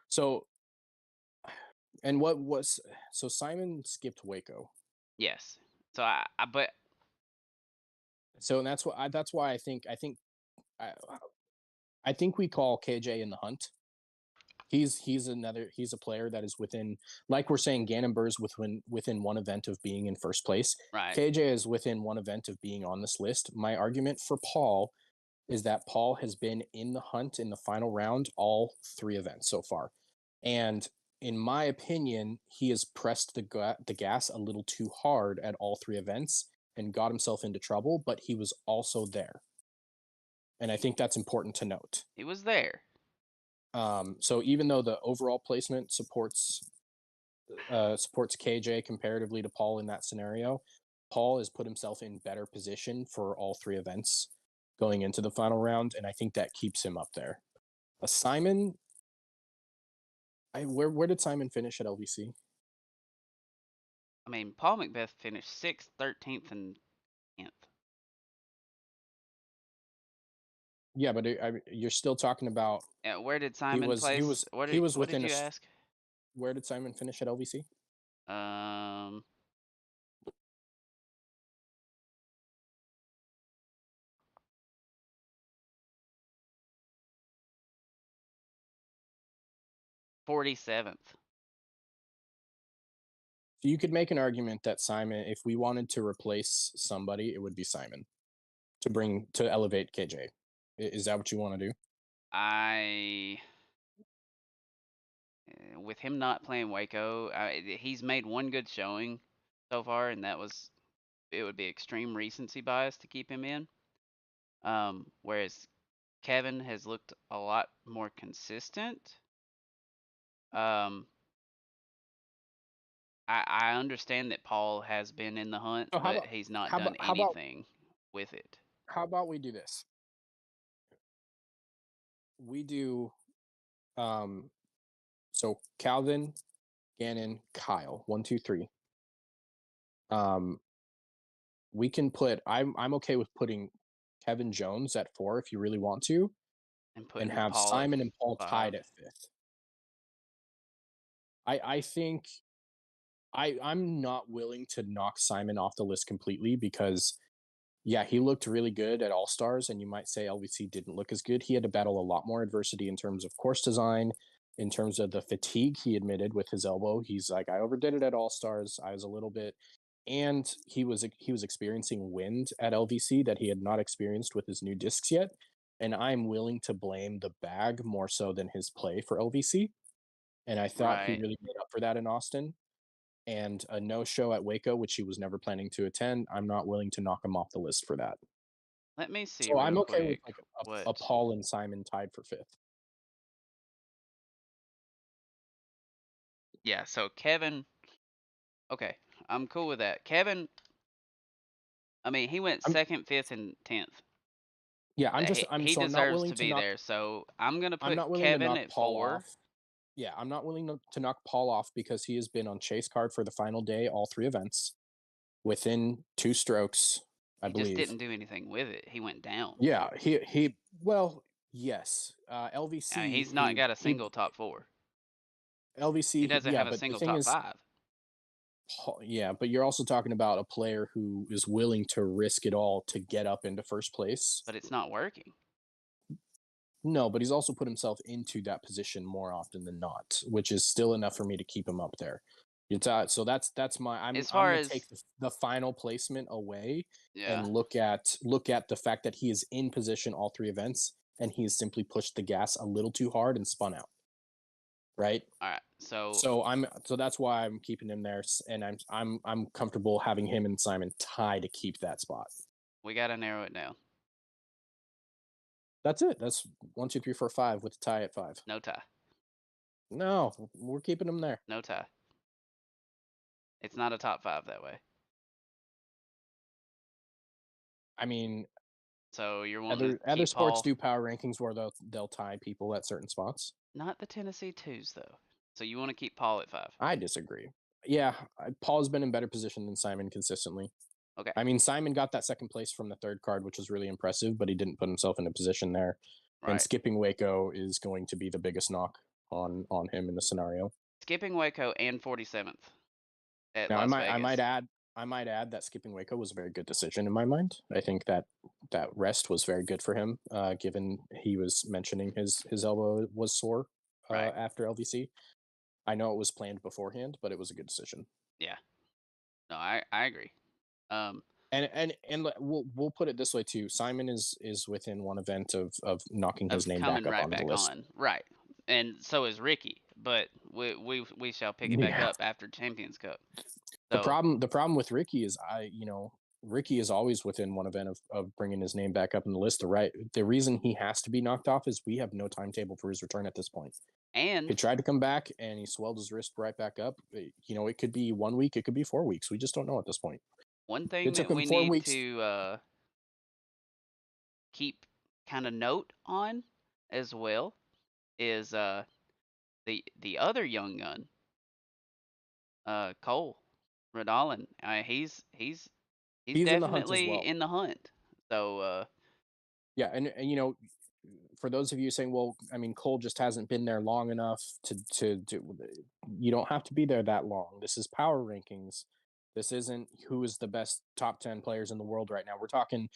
Speaker 1: So and what was so Simon skipped Waco.
Speaker 2: Yes. So but
Speaker 1: So and that's why I, I think we call KJ in the hunt. He's a player that is within, like we're saying, Gannon Burr's within one event of being in first place.
Speaker 2: right.
Speaker 1: KJ is within one event of being on this list. My argument for Paul is that Paul has been in the hunt in the final round all 3 events so far, and in my opinion, he has pressed the gas a little too hard at all 3 events and got himself into trouble. But he was also there, and I think that's important to note.
Speaker 2: He was there.
Speaker 1: So even though the overall placement supports KJ comparatively to Paul in that scenario, Paul has put himself in better position for all 3 events going into the final round, and I think that keeps him up there. Simon, where did Simon finish at LVC?
Speaker 2: I mean, Paul Macbeth finished 6th, 13th, and 10th.
Speaker 1: Yeah, but you're still talking about
Speaker 2: Where did
Speaker 1: he
Speaker 2: Simon
Speaker 1: was he
Speaker 2: place?
Speaker 1: was he was
Speaker 2: What did
Speaker 1: within a.
Speaker 2: you ask?
Speaker 1: Where did Simon finish at LVC?
Speaker 2: Um, 47th.
Speaker 1: So you could make an argument that Simon, if we wanted to replace somebody, it would be Simon to elevate KJ. Is that what you want to do?
Speaker 2: I with him not playing Waco, he's made one good showing so far, and it would be extreme recency bias to keep him in. Whereas Kevin has looked a lot more consistent. Um, I understand that Paul has been in the hunt,
Speaker 1: So
Speaker 2: but he's not
Speaker 1: how
Speaker 2: done
Speaker 1: about how about
Speaker 2: anything with it.
Speaker 1: how about we do this? We do um so Calvin, Gannon, Kyle, 1, 2, 3. Um, we can put. I'm okay with putting Kevin Jones at 4 if you really want to,
Speaker 2: And
Speaker 1: and
Speaker 2: putting
Speaker 1: have
Speaker 2: Paul at
Speaker 1: Simon and Paul tied
Speaker 2: 5.
Speaker 1: at 5th. I think I'm not willing to knock Simon off the list completely because yeah, he looked really good at All Stars, and you might say LVC didn't look as good. He had to battle a lot more adversity in terms of course design, in terms of the fatigue he admitted with his elbow. He's like, I overdid it at All Stars. I was a little bit, and he was experiencing wind at LVC that he had not experienced with his new discs yet. And I'm willing to blame the bag more so than his play for LVC. And I thought he
Speaker 2: Right.
Speaker 1: really made up for that in Austin, and a no-show at Waco, which he was never planning to attend. I'm not willing to knock him off the list for that.
Speaker 2: Let me see
Speaker 1: So I'm
Speaker 2: real
Speaker 1: okay with
Speaker 2: quick
Speaker 1: like a
Speaker 2: what.
Speaker 1: Paul and Simon tied for 5th.
Speaker 2: Yeah, so Kevin. Okay, I'm cool with that. Kevin. I mean, he went
Speaker 1: I'm
Speaker 2: 2nd, 5th, and 10th.
Speaker 1: yeah,
Speaker 2: He
Speaker 1: I'm not
Speaker 2: deserves
Speaker 1: willing
Speaker 2: to
Speaker 1: to
Speaker 2: be
Speaker 1: knock
Speaker 2: there. So I'm gonna
Speaker 1: I'm
Speaker 2: put
Speaker 1: not willing to
Speaker 2: Kevin
Speaker 1: knock
Speaker 2: at
Speaker 1: Paul
Speaker 2: 4.
Speaker 1: off. Yeah, I'm not willing to knock Paul off because he has been on chase card for the final day, all 3 events within 2 strokes, I
Speaker 2: He just
Speaker 1: believe.
Speaker 2: didn't do anything with it. He went down.
Speaker 1: Yeah, he well, yes.
Speaker 2: He's not got a
Speaker 1: He
Speaker 2: single top 4. He
Speaker 1: LVC,
Speaker 2: doesn't
Speaker 1: yeah,
Speaker 2: have a
Speaker 1: but the
Speaker 2: single
Speaker 1: thing
Speaker 2: top
Speaker 1: is,
Speaker 2: 5,
Speaker 1: Yeah, but you're also talking about a player who is willing to risk it all to get up into first place.
Speaker 2: but it's not working.
Speaker 1: No, but he's also put himself into that position more often than not, which is still enough for me to keep him up there. So that's my.
Speaker 2: As
Speaker 1: I'm
Speaker 2: far
Speaker 1: going to take
Speaker 2: as
Speaker 1: the final placement away
Speaker 2: yeah,
Speaker 1: and look at the fact that he is in position all 3 events, and he's simply pushed the gas a little too hard and spun out. Right.
Speaker 2: all right. So
Speaker 1: So that's why I'm keeping him there, and I'm comfortable having him and Simon tie to keep that spot.
Speaker 2: we got to narrow it down.
Speaker 1: That's it. That's 1, 2, 3, 4, 5 with the tie at 5.
Speaker 2: No tie.
Speaker 1: No, we're keeping him there.
Speaker 2: No tie. It's not a top 5 that way.
Speaker 1: I mean,
Speaker 2: So you're wanting to
Speaker 1: other
Speaker 2: keep
Speaker 1: sports
Speaker 2: Paul.
Speaker 1: do power rankings where they'll tie people at certain spots.
Speaker 2: Not the Tennessee Twos though. So you want to keep Paul at 5.
Speaker 1: I disagree. Yeah, Paul's been in better position than Simon consistently.
Speaker 2: Okay.
Speaker 1: I mean, Simon got that second place from the third card, which was really impressive, but he didn't put himself in a position there.
Speaker 2: Right.
Speaker 1: And skipping Waco is going to be the biggest knock on him in the scenario.
Speaker 2: Skipping Waco and 47th at
Speaker 1: Now,
Speaker 2: Las
Speaker 1: I
Speaker 2: Vegas.
Speaker 1: might add that skipping Waco was a very good decision in my mind. I think that rest was very good for him, given he was mentioning his elbow was sore
Speaker 2: Right.
Speaker 1: after LVC. I know it was planned beforehand, but it was a good decision.
Speaker 2: Yeah. No, I agree.
Speaker 1: And we'll put it this way too. Simon is within one event of knocking his name back up onto the list.
Speaker 2: Right. And so is Ricky, but we shall pick it back up after Champions Cup. So,
Speaker 1: the problem with Ricky is Ricky is always within one event of bringing his name back up in the list. The reason he has to be knocked off is we have no timetable for his return at this point.
Speaker 2: And
Speaker 1: he tried to come back and he swelled his wrist right back up. It could be 1 week, it could be 4 weeks. We just don't know at this point.
Speaker 2: One thing that we need to keep kind of note on as well is the other young gun, Cole Radalin. He's definitely in the hunt. So
Speaker 1: yeah, and for those of you saying, well, I mean, Cole just hasn't been there long enough to do. You don't have to be there that long. This is power rankings. This isn't who is the best top 10 players in the world right now. We're talking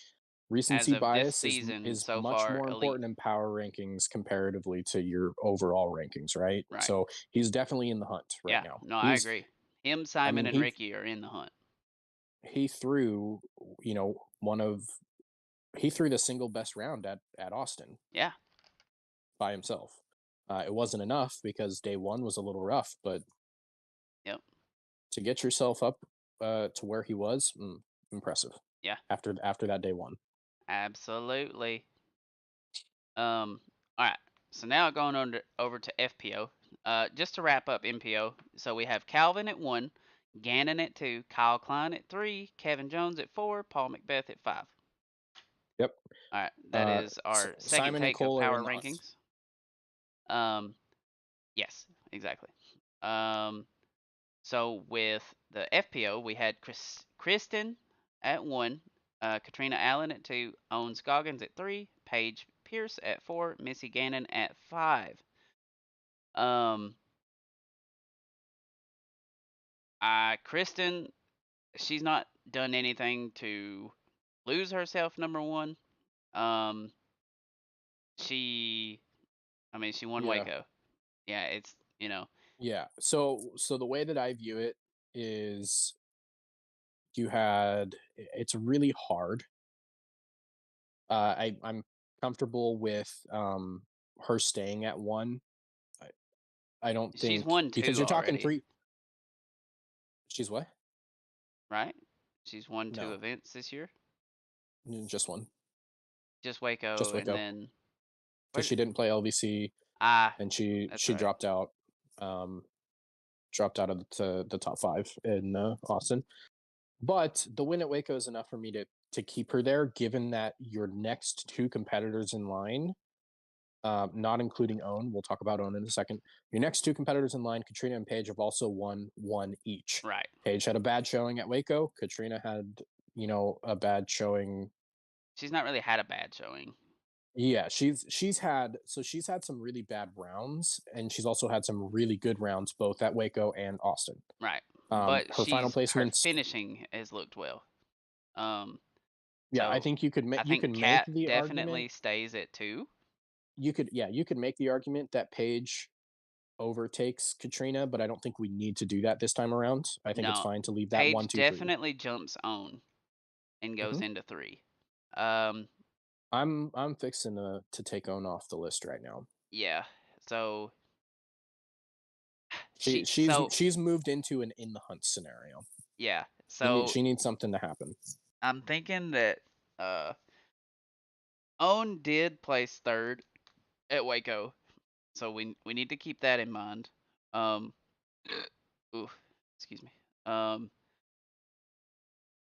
Speaker 1: recency bias is
Speaker 2: so
Speaker 1: much
Speaker 2: far
Speaker 1: more important in power rankings comparatively to your overall rankings, right? So he's definitely in the hunt right now.
Speaker 2: No, I agree. Him, Simon, and Ricky are in the hunt.
Speaker 1: He threw, he threw the single best round at Austin.
Speaker 2: Yeah.
Speaker 1: By himself. It wasn't enough because day one was a little rough, but
Speaker 2: yep.
Speaker 1: To get yourself up to where he was, impressive.
Speaker 2: Yeah.
Speaker 1: After that day one.
Speaker 2: Absolutely. All right. So now going over to FPO. Just to wrap up MPO. So we have Calvin at 1, Gannon at 2, Kyle Klein at 3, Kevin Jones at 4, Paul McBeth at 5.
Speaker 1: Yep.
Speaker 2: All right. That is our second
Speaker 1: Simon
Speaker 2: take of power rankings. Yes, exactly. So with the FPO, we had Kristen at 1, Katrina Allen at 2, Owen Scoggins at 3, Paige Pierce at 4, Missy Gannon at 5. Kristen, she's not done anything to lose herself, number one. She won Waco. Yeah, it's,
Speaker 1: Yeah. So the way that I view it is it's really hard. I'm comfortable with her staying at 1. I don't think
Speaker 2: she's won 2
Speaker 1: because you're talking
Speaker 2: already.
Speaker 1: 3. She's what?
Speaker 2: Right? She's won 2 events this year.
Speaker 1: Just one.
Speaker 2: Just Waco, and then
Speaker 1: because she didn't play LVC. And she dropped out. Dropped out of the top 5 in Austin. But the win at Waco is enough for me to keep her there, given that your next 2 competitors in line, not including Owen, we'll talk about Owen in a second. Your next 2 competitors in line, Katrina and Paige, have also won 1 each.
Speaker 2: Right.
Speaker 1: Paige had a bad showing at Waco. Katrina had, a bad showing.
Speaker 2: She's not really had a bad showing.
Speaker 1: Yeah, she's had some really bad rounds, and she's also had some really good rounds both at Waco and Austin.
Speaker 2: Right.
Speaker 1: But her final placement,
Speaker 2: finishing has looked well.
Speaker 1: Yeah, so I think you could make
Speaker 2: make the definitely
Speaker 1: argument,
Speaker 2: stays at 2.
Speaker 1: You could make the argument that Paige overtakes Katrina, but I don't think we need to do that this time around. I think it's fine to leave that
Speaker 2: Paige
Speaker 1: 1, 2,
Speaker 2: 3. Definitely jumps on and goes into 3.
Speaker 1: I'm fixing to take Owen off the list right now.
Speaker 2: Yeah. So
Speaker 1: she's moved into an in the hunt scenario.
Speaker 2: Yeah. So
Speaker 1: she needs something to happen.
Speaker 2: I'm thinking that Own did place third at Waco, so we need to keep that in mind. Um, ooh, excuse me. Um,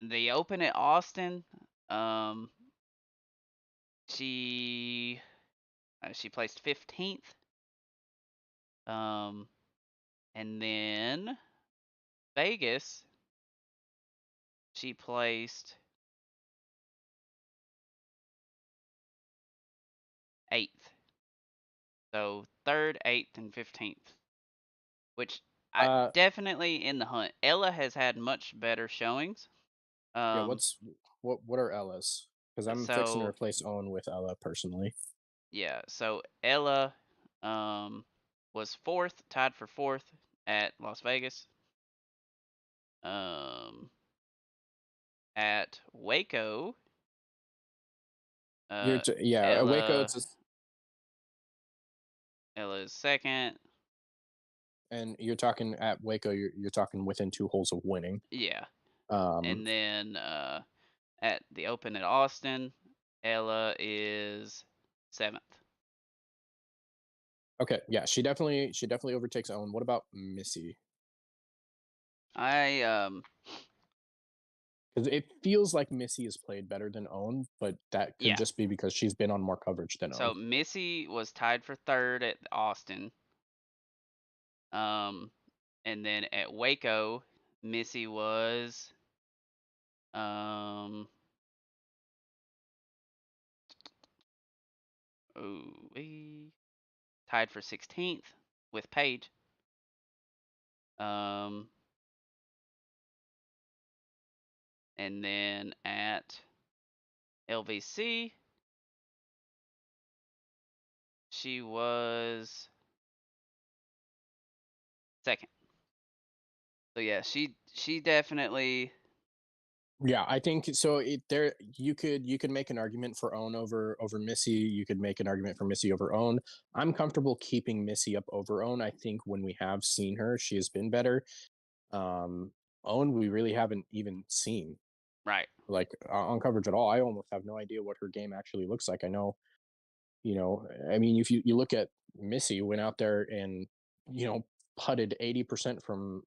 Speaker 2: the Open at Austin, um, she she placed 15th. Um, and then Vegas, she placed 8th. So third, 8th, and 15th, which I
Speaker 1: Uh,
Speaker 2: definitely in the hunt. Ella has had much better showings.
Speaker 1: yeah.
Speaker 2: Um,
Speaker 1: What are Ella's? Because I'm fixing to
Speaker 2: so
Speaker 1: replace Owen with Ella personally.
Speaker 2: yeah, so Ella um was fourth, tied for fourth at Las Vegas. Um, at Waco, uh,
Speaker 1: Yeah, at Waco
Speaker 2: Ella
Speaker 1: it's just,
Speaker 2: Ella is second.
Speaker 1: and you're talking at Waco. You're talking within 2 holes of winning.
Speaker 2: Yeah,
Speaker 1: Um,
Speaker 2: and then at the Open at Austin, Ella is seventh.
Speaker 1: okay, yeah, she definitely overtakes Owen. What about Missy?
Speaker 2: I
Speaker 1: Because it feels like Missy has played better than Owen, but that could
Speaker 2: yeah.
Speaker 1: just be because she's been on more coverage than Owen.
Speaker 2: So Missy was tied for third at Austin. Um, and then at Waco, Missy was um we tied for 16th with Paige. Um, and then at LVC, she was second. So yeah, she definitely
Speaker 1: Yeah, I think so. There you could make an argument for Owen over Missy. You could make an argument for Missy over Owen. I'm comfortable keeping Missy up over Owen. I think when we have seen her, she has been better. Um, Owen, we really haven't even seen
Speaker 2: right.
Speaker 1: like on coverage at all. I almost have no idea what her game actually looks like. I know, I mean, if you look at Missy, went out there and you know putted 80% from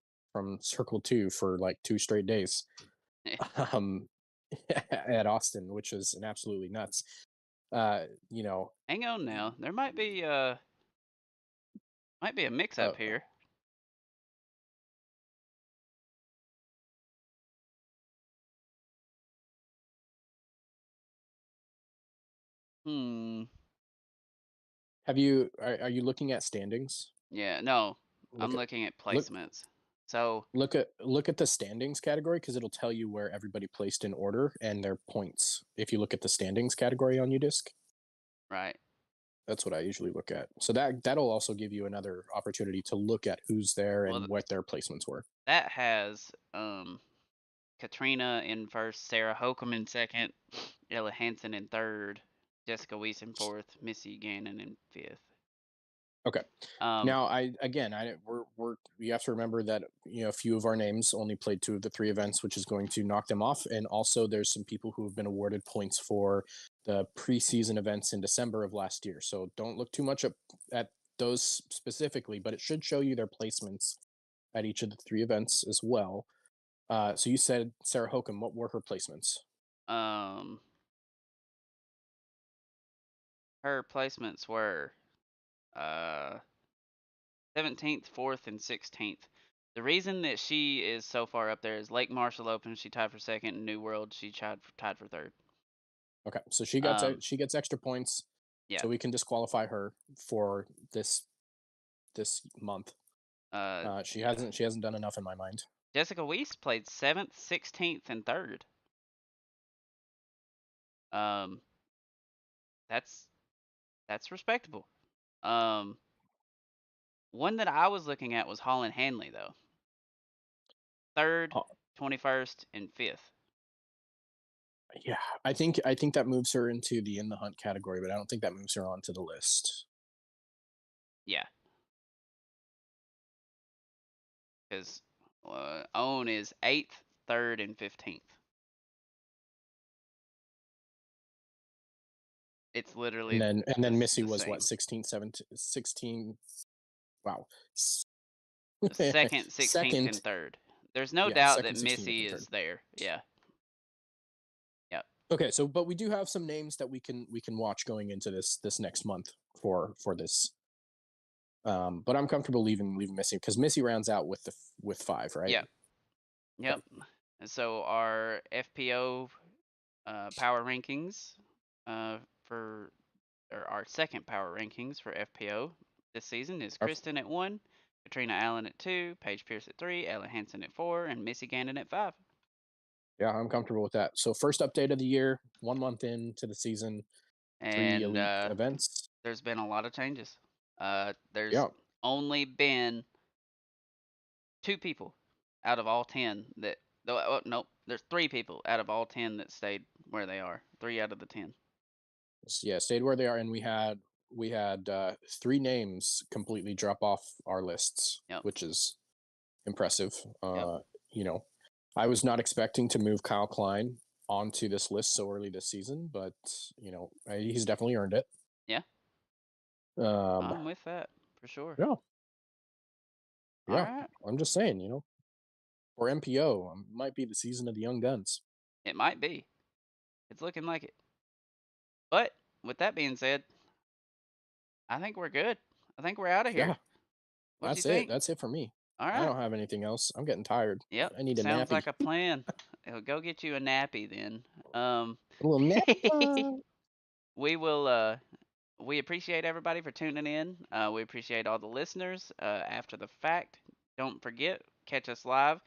Speaker 1: circle two for like 2 straight days um, at Austin, which is an absolutely nuts. You know,
Speaker 2: Hang on now. There might be a mix
Speaker 1: uh,
Speaker 2: up here. Hmm.
Speaker 1: are you looking at standings?
Speaker 2: Yeah, no.
Speaker 1: Look
Speaker 2: I'm
Speaker 1: at
Speaker 2: looking at
Speaker 1: look
Speaker 2: placements. So,
Speaker 1: look at the standings category because it'll tell you where everybody placed in order and their points. If you look at the standings category on UDisc,
Speaker 2: right.
Speaker 1: that's what I usually look at. So that'll also give you another opportunity to look at who's there
Speaker 2: Well,
Speaker 1: and what their placements were.
Speaker 2: that has Katrina in first, Sarah Hokum in second, Ella Hansen in third, Jessica Weiss in fourth, Missy Gannon in fifth.
Speaker 1: Okay.
Speaker 2: Um,
Speaker 1: Now, we're you have to remember that a few of our names only played 2 of the 3 events, which is going to knock them off. And also, there's some people who have been awarded points for the preseason events in December of last year. So don't look too much at those specifically, but it should show you their placements at each of the 3 events as well. So you said Sarah Hokum. What were her placements?
Speaker 2: um, her placements were uh 17th, 4th, and 16th. The reason that she is so far up there is Lake Marshall Open, she tied for second, and New World, she tied for third.
Speaker 1: Okay, so she gets
Speaker 2: Um,
Speaker 1: she gets extra points,
Speaker 2: yeah.
Speaker 1: so we can disqualify her for this month. She
Speaker 2: Yeah.
Speaker 1: hasn't done enough in my mind.
Speaker 2: Jessica Weiss played 7th, 16th, and 3rd. Um, that's that's respectable. Um, one that I was looking at was Holland Hanley though. 3rd,
Speaker 1: Uh,
Speaker 2: 21st, and 5th.
Speaker 1: yeah, I think that moves her into the in the hunt category, but I don't think that moves her onto the list.
Speaker 2: Yeah, because Owen is 8th, 3rd, and 15th. It's literally
Speaker 1: And then Missy
Speaker 2: the
Speaker 1: was what,
Speaker 2: same.
Speaker 1: 16, 17, 16. Wow.
Speaker 2: Second, 16th,
Speaker 1: Second.
Speaker 2: and third. There's no
Speaker 1: Yeah,
Speaker 2: doubt that
Speaker 1: second, 16th,
Speaker 2: Missy
Speaker 1: and third.
Speaker 2: is there. Yeah. Yep.
Speaker 1: Okay, so but we do have some names that we can watch going into this next month for this. But I'm comfortable leaving Missy because Missy rounds out with five, right?
Speaker 2: Yep.
Speaker 1: Okay.
Speaker 2: Yep. And so our FPO power rankings for or our second power rankings for FPO this season is
Speaker 1: Our,
Speaker 2: Kristen at 1, Katrina Allen at 2, Paige Pierce at 3, Ella Hansen at 4, and Missy Gannon at 5.
Speaker 1: yeah, I'm comfortable with that. So first update of the year, 1 month into the season, three
Speaker 2: And
Speaker 1: elite events.
Speaker 2: there's been a lot of changes. There's
Speaker 1: Yeah,
Speaker 2: only been 2 people out of all 10 that. Oh, nope, there's 3 people out of all 10 that stayed where they are. 3 out of the 10.
Speaker 1: yeah, stayed where they are, and we had three names completely drop off our lists,
Speaker 2: Yep.
Speaker 1: which is impressive.
Speaker 2: Yep.
Speaker 1: You know, I was not expecting to move Kyle Klein onto this list so early this season, but you know, he's definitely earned it.
Speaker 2: Yeah.
Speaker 1: Um,
Speaker 2: I'm with that for sure.
Speaker 1: yeah,
Speaker 2: All
Speaker 1: yeah.
Speaker 2: right.
Speaker 1: I'm just saying, you know, for MPO, might be the season of the young guns.
Speaker 2: It might be. It's looking like it. But with that being said, I think we're good. I think we're out of
Speaker 1: Yeah,
Speaker 2: here. What do you
Speaker 1: that's it.
Speaker 2: think?
Speaker 1: That's it for me.
Speaker 2: All
Speaker 1: I
Speaker 2: right.
Speaker 1: don't have anything else. I'm getting tired.
Speaker 2: Yep.
Speaker 1: I need a
Speaker 2: Sounds
Speaker 1: nappy.
Speaker 2: like a plan. Go get you a nappy then.
Speaker 1: A little nappy time.
Speaker 2: we will we appreciate everybody for tuning in. We appreciate all the listeners after the fact. Don't forget, catch us live.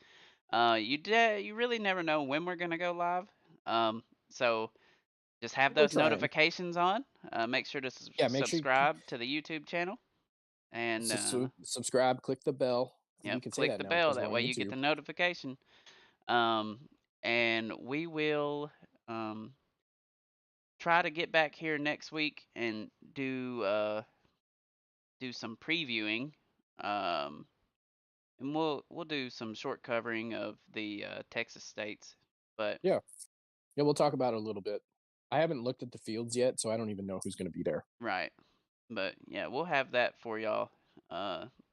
Speaker 2: You really never know when we're gonna go live. So just have
Speaker 1: We're
Speaker 2: those
Speaker 1: trying.
Speaker 2: notifications on. Make sure to
Speaker 1: Yeah, make sure you
Speaker 2: subscribe to the YouTube channel, and
Speaker 1: subscribe, click the bell.
Speaker 2: yep,
Speaker 1: You can say
Speaker 2: click
Speaker 1: that
Speaker 2: the
Speaker 1: now
Speaker 2: bell.
Speaker 1: because we're
Speaker 2: That
Speaker 1: on
Speaker 2: way you get
Speaker 1: YouTube.
Speaker 2: the notification. Um, and we will try to get back here next week and do some previewing. Um, and we'll do some short covering of the Texas states. But
Speaker 1: Yeah, yeah, we'll talk about it a little bit. I haven't looked at the fields yet, so I don't even know who's going to be there.
Speaker 2: right. But yeah, we'll have that for y'all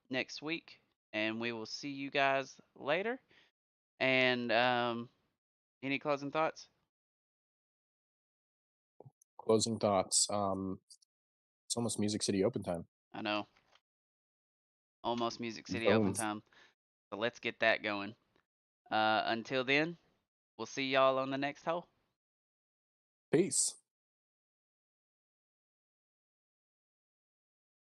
Speaker 2: next week, and we will see you guys later. And any closing thoughts?
Speaker 1: Closing thoughts. It's almost Music City Open time.
Speaker 2: I know, almost Music City Open
Speaker 1: Boom.
Speaker 2: time. So let's get that going. Until then, we'll see y'all on the next hole.
Speaker 1: Peace.